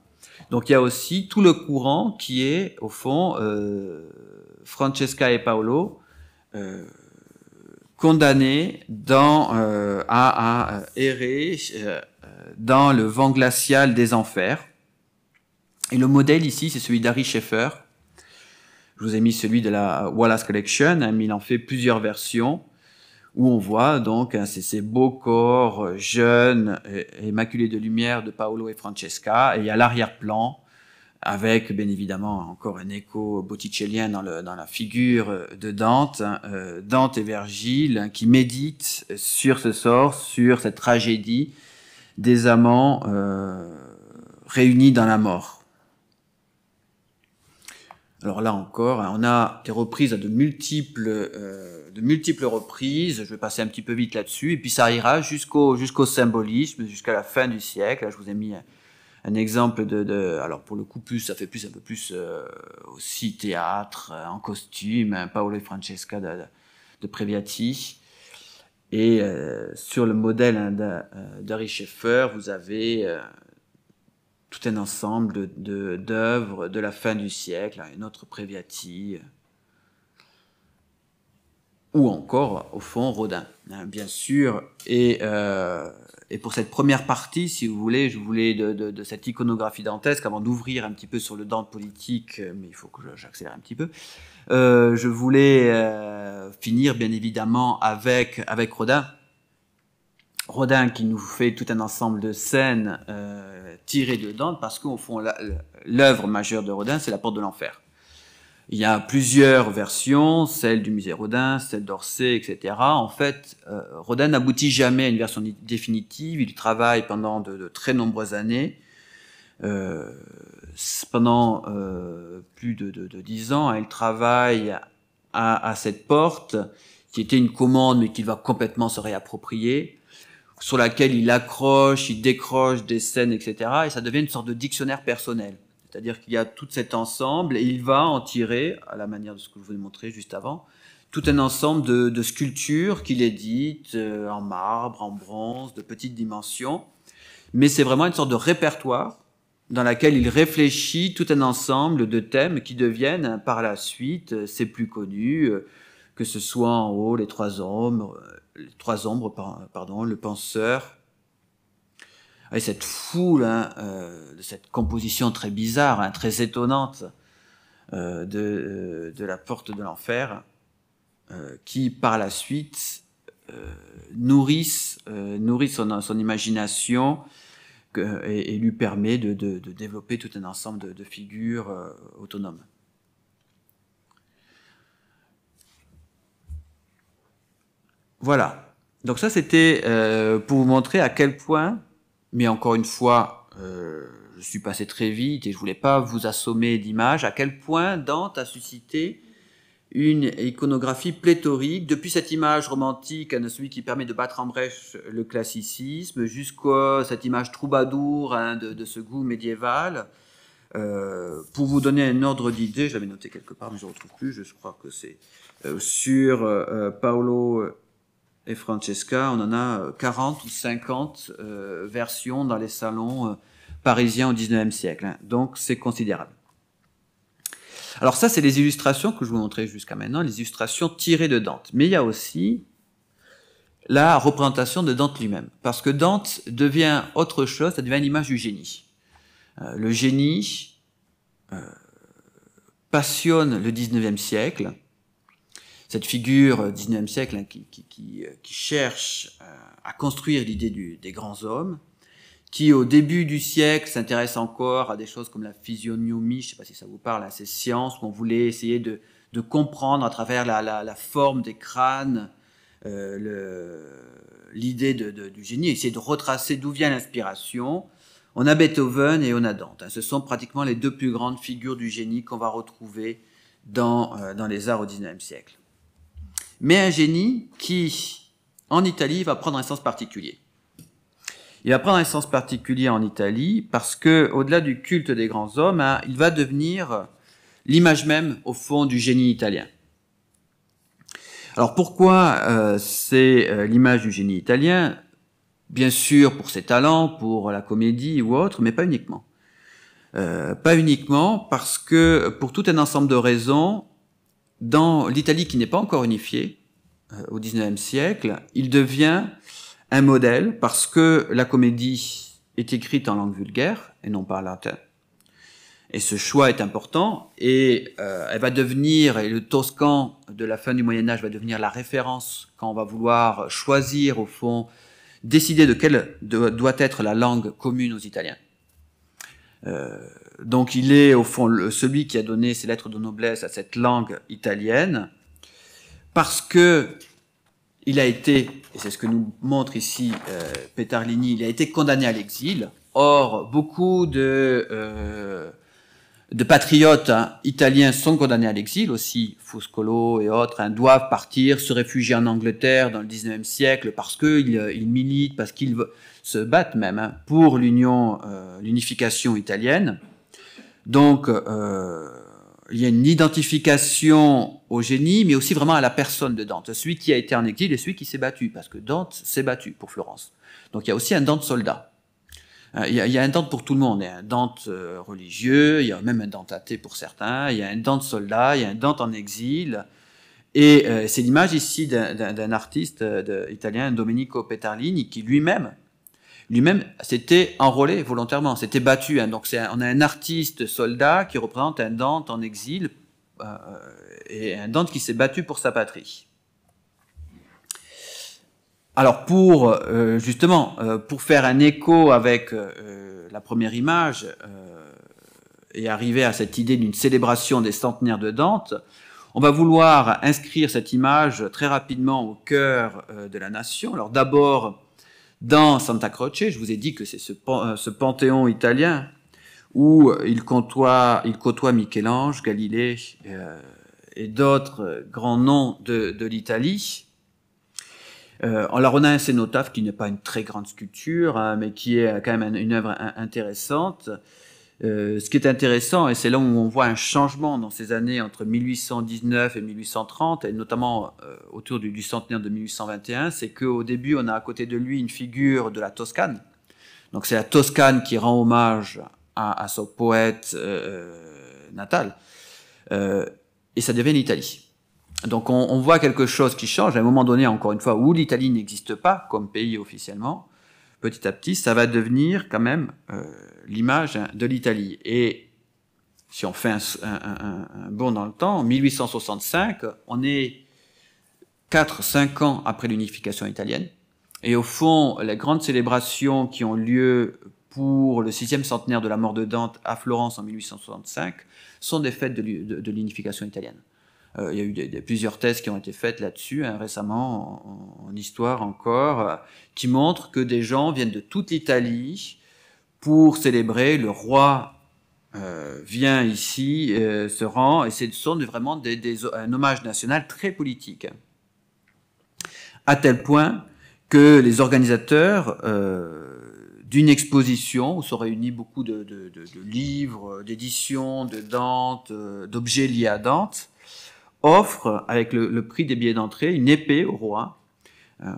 Speaker 1: Donc il y a aussi tout le courant qui est, au fond, Francesca et Paolo, condamnés à errer dans le vent glacial des enfers. Et le modèle ici, c'est celui d'Ary Scheffer. Je vous ai mis celui de la Wallace Collection, mais il en fait plusieurs versions, où on voit donc ces beaux corps jeunes et maculés de lumière de Paolo et Francesca, et il y a l'arrière-plan, avec bien évidemment encore un écho botticellien dans la figure de Dante, Dante et Virgile, qui méditent sur ce sort, sur cette tragédie des amants réunis dans la mort. Alors là encore, on a des reprises à de multiples reprises. Je vais passer un petit peu vite là-dessus, et puis ça ira jusqu'au symbolisme, jusqu'à la fin du siècle. Là, je vous ai mis un exemple alors pour le coup, ça fait un peu plus aussi théâtre, en costume, Paolo et Francesca de Previati. Et sur le modèle d'Ary Scheffer, vous avez tout un ensemble d'œuvres de la fin du siècle, une autre Previati, ou encore, au fond, Rodin, bien sûr. Et pour cette première partie, si vous voulez, je voulais de cette iconographie dantesque, avant d'ouvrir un petit peu sur le Dante politique, mais il faut que j'accélère un petit peu, je voulais finir, bien évidemment, avec Rodin. Rodin qui nous fait tout un ensemble de scènes tirées de Dante, parce qu'au fond, l'œuvre majeure de Rodin, c'est La Porte de l'Enfer. Il y a plusieurs versions, celle du musée Rodin, celle d'Orsay, etc. En fait, Rodin n'aboutit jamais à une version définitive. Il travaille pendant de très nombreuses années, pendant plus de 10 ans. Il travaille à cette porte, qui était une commande, mais qu'il va complètement se réapproprier, sur laquelle il accroche, il décroche des scènes, etc. Et ça devient une sorte de dictionnaire personnel. C'est-à-dire qu'il y a tout cet ensemble, et il va en tirer, à la manière de ce que je vous ai montré juste avant, tout un ensemble de sculptures qu'il édite en marbre, en bronze, de petites dimensions. Mais c'est vraiment une sorte de répertoire dans laquelle il réfléchit tout un ensemble de thèmes qui deviennent par la suite ses plus connus, que ce soit en haut les trois ombres, le penseur, avec cette foule, de cette composition très bizarre, très étonnante de la porte de l'enfer, qui par la suite nourrit son imagination et lui permet de développer tout un ensemble de figures autonomes. Voilà. Donc ça, c'était pour vous montrer à quel point, mais encore une fois, je suis passé très vite et je voulais pas vous assommer d'images, à quel point Dante a suscité une iconographie pléthorique, depuis cette image romantique, celui qui permet de battre en brèche le classicisme, jusqu'à cette image troubadour de ce goût médiéval. Pour vous donner un ordre d'idée, je l'avais noté quelque part, mais je ne retrouve plus, je crois que c'est sur Paolo et Francesca, on en a 40 ou 50 versions dans les salons parisiens au XIXe siècle. Hein. Donc c'est considérable. Alors ça, c'est les illustrations que je vous montrais jusqu'à maintenant, les illustrations tirées de Dante. Mais il y a aussi la représentation de Dante lui-même. Parce que Dante devient autre chose, ça devient l'image du génie. Le génie passionne le XIXe siècle. Cette figure XIXe siècle hein, qui cherche à construire l'idée des grands hommes, qui au début du siècle s'intéresse encore à des choses comme la physiognomie, je ne sais pas si ça vous parle, à ces sciences où on voulait essayer de comprendre à travers la forme des crânes l'idée du génie, essayer de retracer d'où vient l'inspiration. On a Beethoven et on a Dante. Hein. Ce sont pratiquement les deux plus grandes figures du génie qu'on va retrouver dans les arts au XIXe siècle. Mais un génie qui, en Italie, va prendre un sens particulier. Il va prendre un sens particulier en Italie parce que, au-delà du culte des grands hommes, hein, il va devenir l'image même, au fond, du génie italien. Alors pourquoi c'est l'image du génie italien? Bien sûr pour ses talents, pour la comédie ou autre, mais pas uniquement. Pas uniquement parce que, pour tout un ensemble de raisons, dans l'Italie qui n'est pas encore unifiée, au XIXe siècle, il devient un modèle parce que la comédie est écrite en langue vulgaire et non pas en latin. Et ce choix est important et elle va devenir, et le toscan de la fin du Moyen-Âge va devenir la référence quand on va vouloir choisir au fond, décider de quelle doit être la langue commune aux Italiens. Donc il est au fond celui qui a donné ses lettres de noblesse à cette langue italienne parce que il a été, et c'est ce que nous montre ici Petarlini, il a été condamné à l'exil. Or, beaucoup de patriotes hein, italiens sont condamnés à l'exil aussi. Foscolo et autres hein, doivent partir, se réfugier en Angleterre dans le XIXe siècle parce qu'ils militent, parce qu'ils se battent même hein, pour l'unification italienne. Donc, il y a une identification au génie, mais aussi vraiment à la personne de Dante. Celui qui a été en exil et celui qui s'est battu, parce que Dante s'est battu pour Florence. Donc il y a aussi un Dante soldat. Il y a un Dante pour tout le monde. Il y a un Dante religieux, il y a même un Dante athée pour certains, il y a un Dante soldat, il y a un Dante en exil. Et c'est l'image ici d'un artiste italien, Domenico Petarlini, qui lui-même s'était enrôlé volontairement, s'était battu. Hein. Donc on a un artiste soldat qui représente un Dante en exil et un Dante qui s'est battu pour sa patrie. Alors justement, pour faire un écho avec la première image et arriver à cette idée d'une célébration des centenaires de Dante, on va vouloir inscrire cette image très rapidement au cœur de la nation. Alors d'abord, dans Santa Croce, je vous ai dit que c'est ce panthéon italien où il côtoie Michel-Ange, Galilée et d'autres grands noms de l'Italie. Alors on a un cénotaphe qui n'est pas une très grande sculpture, hein, mais qui est quand même une œuvre intéressante. Ce qui est intéressant, et c'est là où on voit un changement dans ces années entre 1819 et 1830, et notamment autour du centenaire de 1821, c'est qu'au début, on a à côté de lui une figure de la Toscane. Donc c'est la Toscane qui rend hommage à son poète natal, et ça devient l'Italie. Donc on voit quelque chose qui change, à un moment donné, encore une fois, où l'Italie n'existe pas comme pays officiellement, petit à petit, ça va devenir quand même l'image de l'Italie. Et si on fait un bond dans le temps, en 1865, on est 4-5 ans après l'unification italienne. Et au fond, les grandes célébrations qui ont lieu pour le 6e centenaire de la mort de Dante à Florence en 1865 sont des fêtes de l'unification italienne. Il y a eu plusieurs thèses qui ont été faites là-dessus hein, récemment en histoire encore, qui montrent que des gens viennent de toute l'Italie pour célébrer, le roi vient ici, se rend, et ce sont vraiment un hommage national très politique. À tel point que les organisateurs d'une exposition où sont réunis beaucoup de livres, d'éditions, de Dante, d'objets liés à Dante, offrent, avec le prix des billets d'entrée, une épée au roi,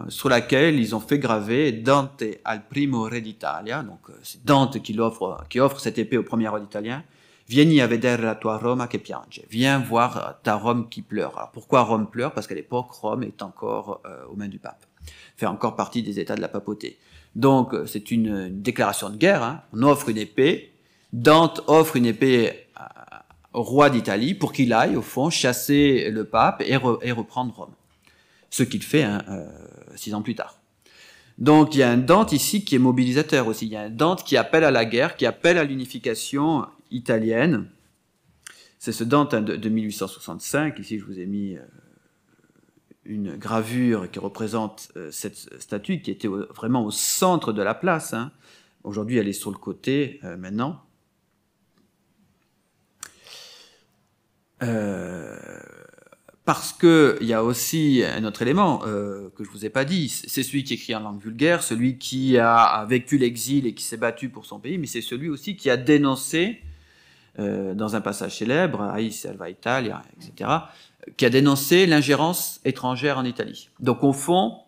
Speaker 1: sur laquelle ils ont fait graver Dante al primo re d'Italia, donc c'est Dante qui offre cette épée au premier roi d'Italien. Vieni a vedere la tua Roma che piange. Viens voir ta Rome qui pleure. Alors pourquoi Rome pleure? Parce qu'à l'époque, Rome est encore aux mains du pape, fait encore partie des États de la papauté. Donc c'est une déclaration de guerre, hein. On offre une épée, Dante offre une épée au roi d'Italie pour qu'il aille, au fond, chasser le pape et reprendre Rome. Ce qu'il fait 6 ans plus tard. Donc il y a un Dante ici qui est mobilisateur aussi, il y a un Dante qui appelle à la guerre, qui appelle à l'unification italienne. C'est ce Dante de 1865, ici je vous ai mis une gravure qui représente cette statue qui était vraiment au centre de la place, hein. Aujourd'hui elle est sur le côté maintenant. Parce qu'il y a aussi un autre élément que je ne vous ai pas dit, c'est celui qui écrit en langue vulgaire, celui qui a vécu l'exil et qui s'est battu pour son pays, mais c'est celui aussi qui a dénoncé, dans un passage célèbre, Ai salva Italia, etc., qui a dénoncé l'ingérence étrangère en Italie. Donc au fond,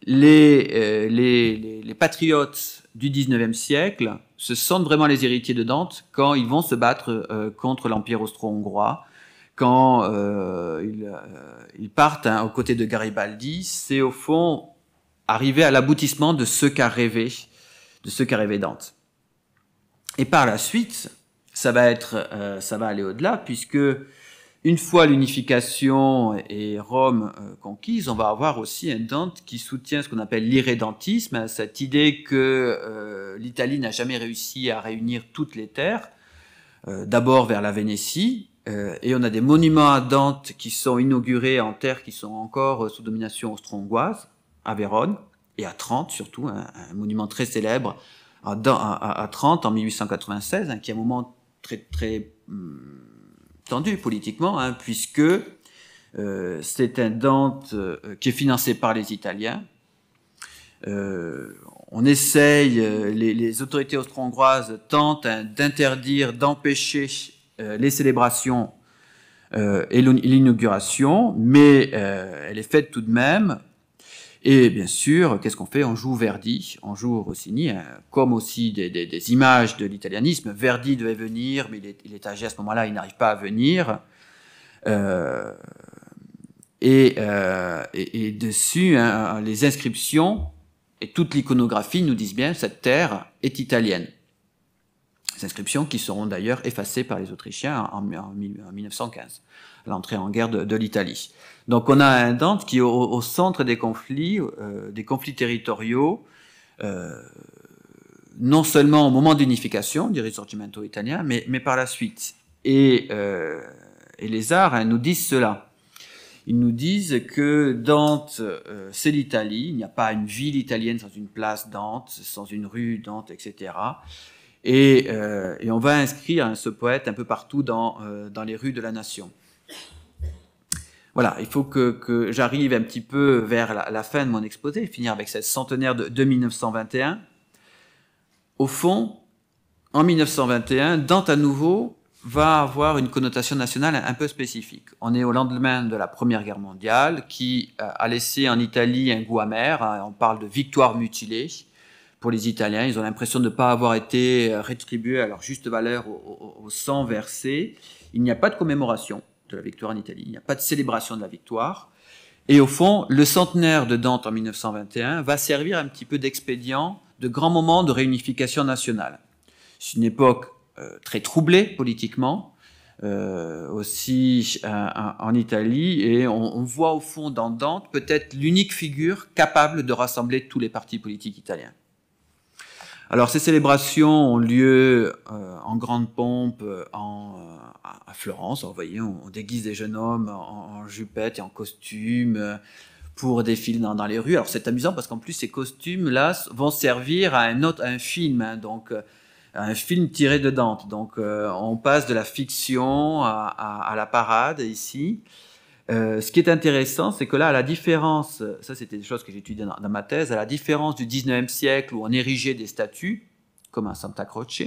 Speaker 1: les patriotes du XIXe siècle se sentent vraiment les héritiers de Dante quand ils vont se battre contre l'Empire austro-hongrois, quand ils partent aux côtés de Garibaldi, c'est au fond arriver à l'aboutissement de ce qu'a rêvé Dante. Et par la suite, ça va aller au-delà, puisque une fois l'unification et Rome conquise, on va avoir aussi un Dante qui soutient ce qu'on appelle l'irrédentisme, cette idée que l'Italie n'a jamais réussi à réunir toutes les terres, d'abord vers la Vénétie, et on a des monuments à Dante qui sont inaugurés en terres qui sont encore sous domination austro-hongroise, à Vérone, et à Trente surtout, un monument très célèbre à Trente en 1896, hein, qui est un moment très tendu politiquement, hein, puisque c'est un Dante qui est financé par les Italiens. On essaye, les autorités austro-hongroises tentent d'interdire, d'empêcher les célébrations et l'inauguration, mais elle est faite tout de même. Et bien sûr, qu'est-ce qu'on fait? On joue Verdi, on joue Rossini, hein, comme aussi des images de l'italianisme. Verdi devait venir, mais il est âgé à ce moment-là, il n'arrive pas à venir. Et dessus, hein, les inscriptions et toute l'iconographie nous disent bien cette terre est italienne. Ces inscriptions qui seront d'ailleurs effacées par les Autrichiens en 1915, l'entrée en guerre de l'Italie. Donc on a un Dante qui est au centre des conflits territoriaux, non seulement au moment d'unification du Risorgimento italien, mais par la suite. Et les arts, hein, nous disent cela. Ils nous disent que Dante, c'est l'Italie, il n'y a pas une ville italienne sans une place Dante, sans une rue Dante, etc. Et on va inscrire ce poète un peu partout dans les rues de la nation. Voilà, il faut que j'arrive un petit peu vers la fin de mon exposé, finir avec cette centenaire de 1921. Au fond, en 1921, Dante à nouveau va avoir une connotation nationale un peu spécifique. On est au lendemain de la Première Guerre mondiale, qui a laissé en Italie un goût amer. On parle de victoire mutilée pour les Italiens. Ils ont l'impression de ne pas avoir été rétribués à leur juste valeur au sang versé. Il n'y a pas de commémoration de la victoire en Italie, il n'y a pas de célébration de la victoire. Et au fond, le centenaire de Dante en 1921 va servir un petit peu d'expédient, de grand moment de réunification nationale. C'est une époque très troublée politiquement, aussi en Italie, et on voit au fond dans Dante peut-être l'unique figure capable de rassembler tous les partis politiques italiens. Alors ces célébrations ont lieu en grande pompe à Florence. Alors, vous voyez, on déguise des jeunes hommes en jupette et en costume pour défiler dans les rues. Alors c'est amusant parce qu'en plus ces costumes-là vont servir à un film, hein, donc un film tiré de Dante. Donc on passe de la fiction à la parade ici. Ce qui est intéressant, c'est que là, à la différence, ça c'était des choses que j'ai étudiées dans ma thèse, à la différence du 19e siècle où on érigeait des statues, comme à Santa Croce,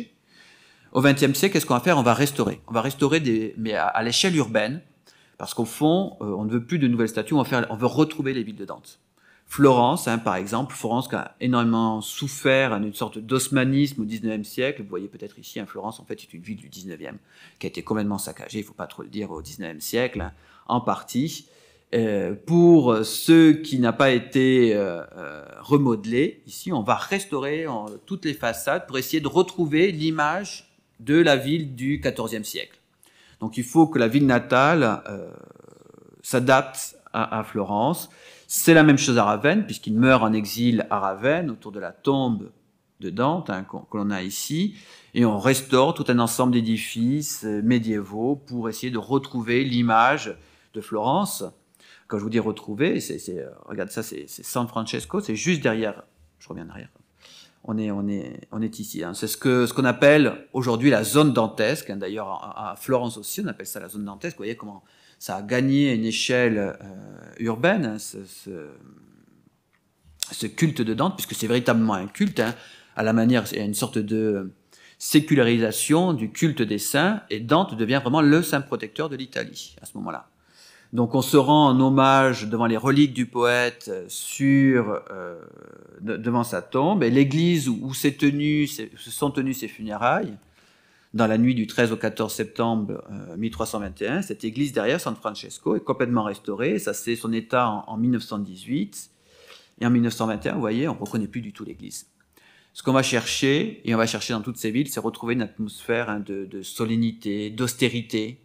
Speaker 1: au 20e siècle, qu'est-ce qu'on va faire? On va restaurer. On va restaurer mais à l'échelle urbaine, parce qu'au fond, on ne veut plus de nouvelles statues, on veut retrouver les villes de Dante. Florence, par exemple, Florence qui a énormément souffert d'une sorte d'osmanisme au 19e siècle. Vous voyez peut-être ici, Florence, en fait, est une ville du 19e qui a été complètement saccagée, il ne faut pas trop le dire, au 19e siècle, en partie. Pour ce qui n'a pas été remodelé, ici, on va restaurer toutes les façades pour essayer de retrouver l'image de la ville du XIVe siècle. Donc il faut que la ville natale s'adapte à Florence. C'est la même chose à Ravenne, puisqu'il meurt en exil à Ravenne, autour de la tombe de Dante, que l'on a ici, et on restaure tout un ensemble d'édifices médiévaux pour essayer de retrouver l'image de Florence. Quand je vous dis retrouver, regarde ça, c'est San Francesco, c'est juste derrière, je reviens derrière, on est ici. Hein. C'est ce qu'on appelle aujourd'hui la zone dantesque, hein. D'ailleurs à Florence aussi, on appelle ça la zone dantesque. Vous voyez comment ça a gagné une échelle urbaine, hein, ce culte de Dante, puisque c'est véritablement un culte, hein, à la manière, il y a une sorte de sécularisation du culte des saints, et Dante devient vraiment le saint protecteur de l'Italie à ce moment-là. Donc on se rend en hommage devant les reliques du poète devant sa tombe, et l'église où se sont tenues ses funérailles, dans la nuit du 13 au 14 septembre 1321, cette église derrière, San Francesco, est complètement restaurée. Ça, c'est son état en 1918. Et en 1921, vous voyez, on ne reconnaît plus du tout l'église. Ce qu'on va chercher, et on va chercher dans toutes ces villes, c'est retrouver une atmosphère de solennité, d'austérité,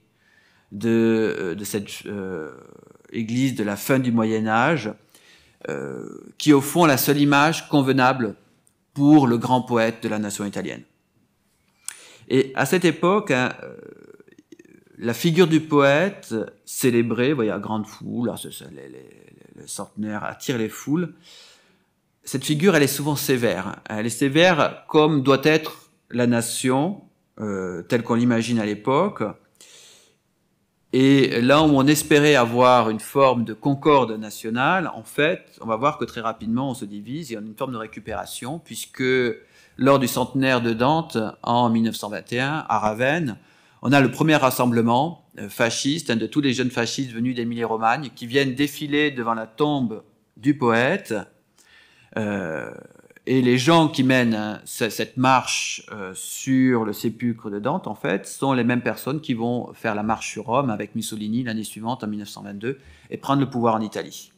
Speaker 1: de cette église de la fin du Moyen-Âge, qui est au fond la seule image convenable pour le grand poète de la nation italienne. Et à cette époque, hein, la figure du poète célébrée, vous voyez, à grande foule, le centenaire attire les foules. Cette figure, elle est souvent sévère. Elle est sévère comme doit être la nation, telle qu'on l'imagine à l'époque. Et là où on espérait avoir une forme de concorde nationale, en fait, on va voir que très rapidement, on se divise et on a une forme de récupération, puisque lors du centenaire de Dante, en 1921, à Ravenne, on a le premier rassemblement fasciste, hein, de tous les jeunes fascistes venus d'Émilie-Romagne, qui viennent défiler devant la tombe du poète. Et les gens qui mènent cette marche sur le sépulcre de Dante, en fait, sont les mêmes personnes qui vont faire la marche sur Rome avec Mussolini l'année suivante, en 1922, et prendre le pouvoir en Italie.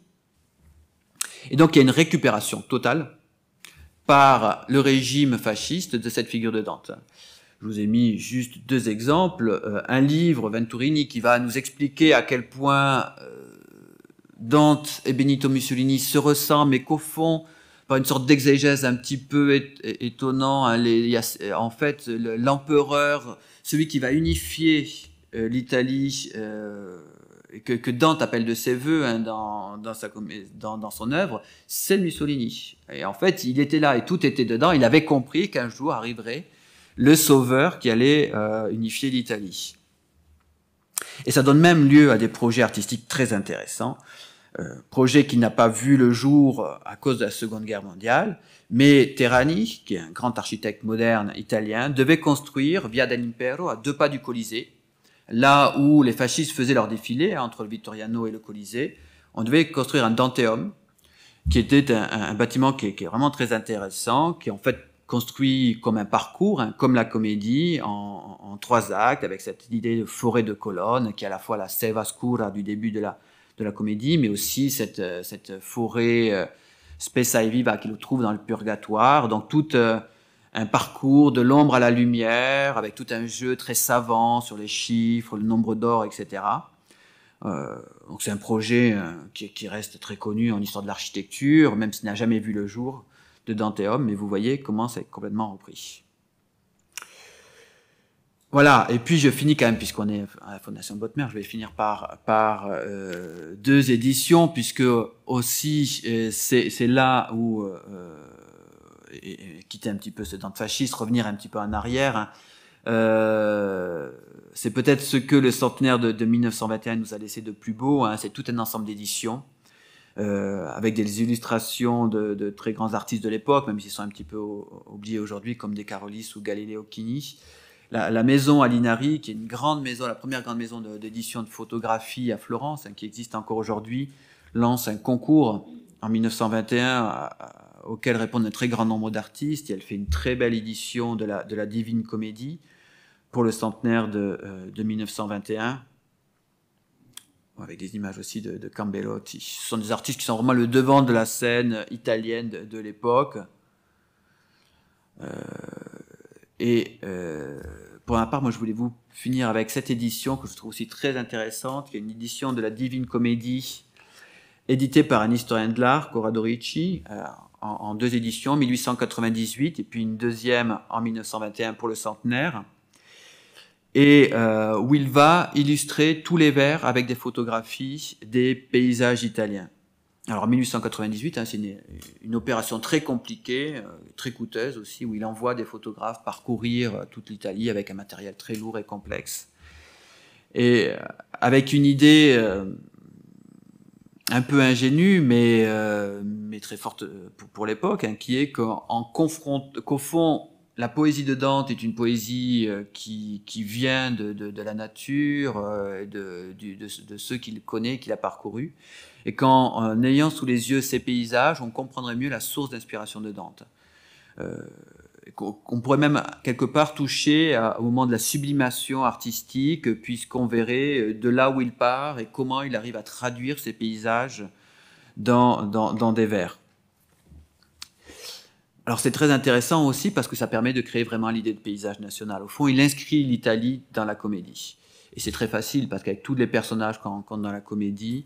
Speaker 1: Et donc il y a une récupération totale par le régime fasciste de cette figure de Dante. Je vous ai mis juste deux exemples. Un livre, Venturini, qui va nous expliquer à quel point Dante et Benito Mussolini se ressemblent, mais qu'au fond, par une sorte d'exégèse un petit peu étonnant, hein, en fait, l'empereur, celui qui va unifier l'Italie, que Dante appelle de ses voeux, hein, dans son œuvre, c'est Mussolini. Et en fait, il était là et tout était dedans. Il avait compris qu'un jour arriverait le sauveur qui allait unifier l'Italie. Et ça donne même lieu à des projets artistiques très intéressants. Projet qui n'a pas vu le jour à cause de la Seconde Guerre mondiale, mais Terrani, qui est un grand architecte moderne italien, devait construire Via dell'Impero à 2 pas du Colisée, là où les fascistes faisaient leur défilé, hein, entre le Vittoriano et le Colisée. On devait construire un Danteum, qui était un bâtiment qui est vraiment très intéressant, qui est en fait construit comme un parcours, hein, comme la comédie, en 3 actes, avec cette idée de forêt de colonnes, qui est à la fois la Selva Scura du début de la comédie, mais aussi cette forêt spessa e viva qu'il trouve dans le Purgatoire. Donc tout un parcours de l'ombre à la lumière, avec tout un jeu très savant sur les chiffres, le nombre d'or, etc. Donc c'est un projet qui reste très connu en histoire de l'architecture, même s'il n'a jamais vu le jour, de Danteum, mais vous voyez comment c'est complètement repris. Voilà, et puis je finis quand même, puisqu'on est à la Fondation Bodmer, je vais finir par 2 éditions, puisque aussi c'est là où et quitter un petit peu ce Dante fasciste, revenir un petit peu en arrière, hein. C'est peut-être ce que le centenaire de 1921 nous a laissé de plus beau, hein. C'est tout un ensemble d'éditions, avec des illustrations de très grands artistes de l'époque, même s'ils sont un petit peu oubliés aujourd'hui, comme De Carolis ou Galileo Chini. La maison Alinari, qui est une grande maison, la première grande maison d'édition de photographie à Florence, hein, qui existe encore aujourd'hui, lance un concours en 1921 auquel répondent un très grand nombre d'artistes, et elle fait une très belle édition de la Divine Comédie pour le centenaire de 1921, avec des images aussi de Campbellotti. Ce sont des artistes qui sont vraiment le devant de la scène italienne de l'époque. Pour ma part, moi, je voulais vous finir avec cette édition que je trouve aussi très intéressante, qui est une édition de la Divine Comédie, éditée par un historien de l'art, Corrado Ricci, en 2 éditions, 1898, et puis une deuxième en 1921 pour le centenaire, et où il va illustrer tous les vers avec des photographies des paysages italiens. Alors en 1898, hein, c'est une opération très compliquée, très coûteuse aussi, où il envoie des photographes parcourir toute l'Italie avec un matériel très lourd et complexe. Et avec une idée un peu ingénue, mais très forte pour l'époque, hein, qui est qu'au fond, la poésie de Dante est une poésie qui vient de la nature, de ceux qu'il connaît, qu'il a parcouru, et qu'en ayant sous les yeux ces paysages, on comprendrait mieux la source d'inspiration de Dante. On pourrait même quelque part toucher au moment de la sublimation artistique, puisqu'on verrait de là où il part et comment il arrive à traduire ces paysages dans des vers. Alors c'est très intéressant aussi parce que ça permet de créer vraiment l'idée de paysage national. Au fond, il inscrit l'Italie dans la comédie. Et c'est très facile parce qu'avec tous les personnages qu'on rencontre dans la comédie,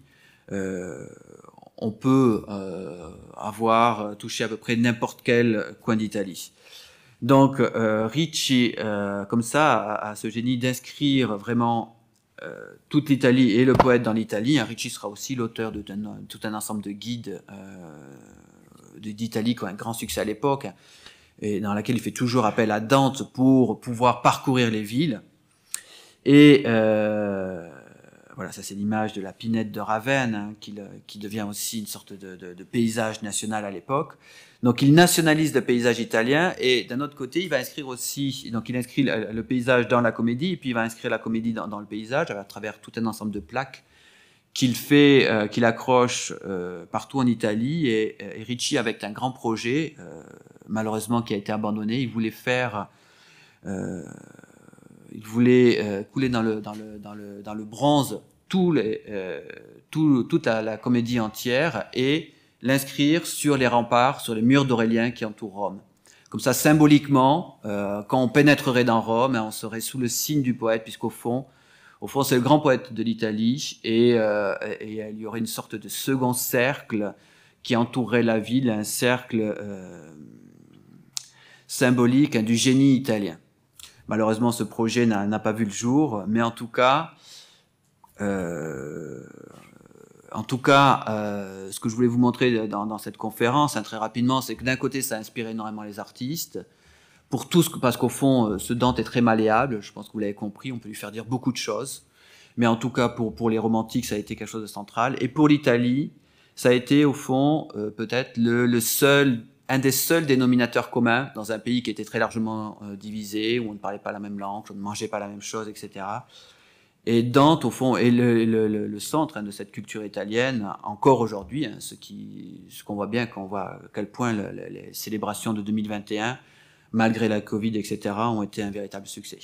Speaker 1: on peut avoir touché à peu près n'importe quel coin d'Italie. Donc Ricci, comme ça, a ce génie d'inscrire vraiment toute l'Italie et le poète dans l'Italie. Ricci sera aussi l'auteur de tout un ensemble de guides d'Italie qui ont un grand succès à l'époque, et dans laquelle il fait toujours appel à Dante pour pouvoir parcourir les villes. Et voilà, ça c'est l'image de la Pinède de Ravenne, hein, qui devient aussi une sorte de paysage national à l'époque. Donc il nationalise le paysage italien, et d'un autre côté, il va inscrire aussi, donc il inscrit le paysage dans la comédie, et puis il va inscrire la comédie dans le paysage à travers tout un ensemble de plaques qu'il accroche partout en Italie, et Ricci, avec un grand projet, malheureusement qui a été abandonné, il voulait couler dans le bronze toute la comédie entière et l'inscrire sur les remparts, sur les murs d'Aurélien qui entourent Rome. Comme ça, symboliquement, quand on pénétrerait dans Rome, on serait sous le signe du poète, puisqu'au fond, c'est le grand poète de l'Italie, et il y aurait une sorte de second cercle qui entourerait la ville, un cercle symbolique, hein, du génie italien. Malheureusement, ce projet n'a pas vu le jour, mais en tout cas, ce que je voulais vous montrer dans cette conférence, hein, très rapidement, c'est que d'un côté, ça a inspiré énormément les artistes, parce qu'au fond, ce Dante est très malléable, je pense que vous l'avez compris, on peut lui faire dire beaucoup de choses, mais en tout cas, pour les romantiques, ça a été quelque chose de central, et pour l'Italie, ça a été, au fond, peut-être un des seuls dénominateurs communs dans un pays qui était très largement divisé, où on ne parlait pas la même langue, on ne mangeait pas la même chose, etc. Et Dante, au fond, est le centre, hein, de cette culture italienne, encore aujourd'hui, hein, ce qu'on voit bien quand on voit à quel point les célébrations de 2021, malgré la Covid, etc., ont été un véritable succès.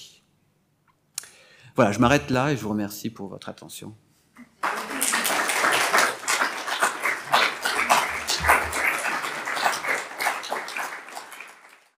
Speaker 1: Voilà, je m'arrête là et je vous remercie pour votre attention.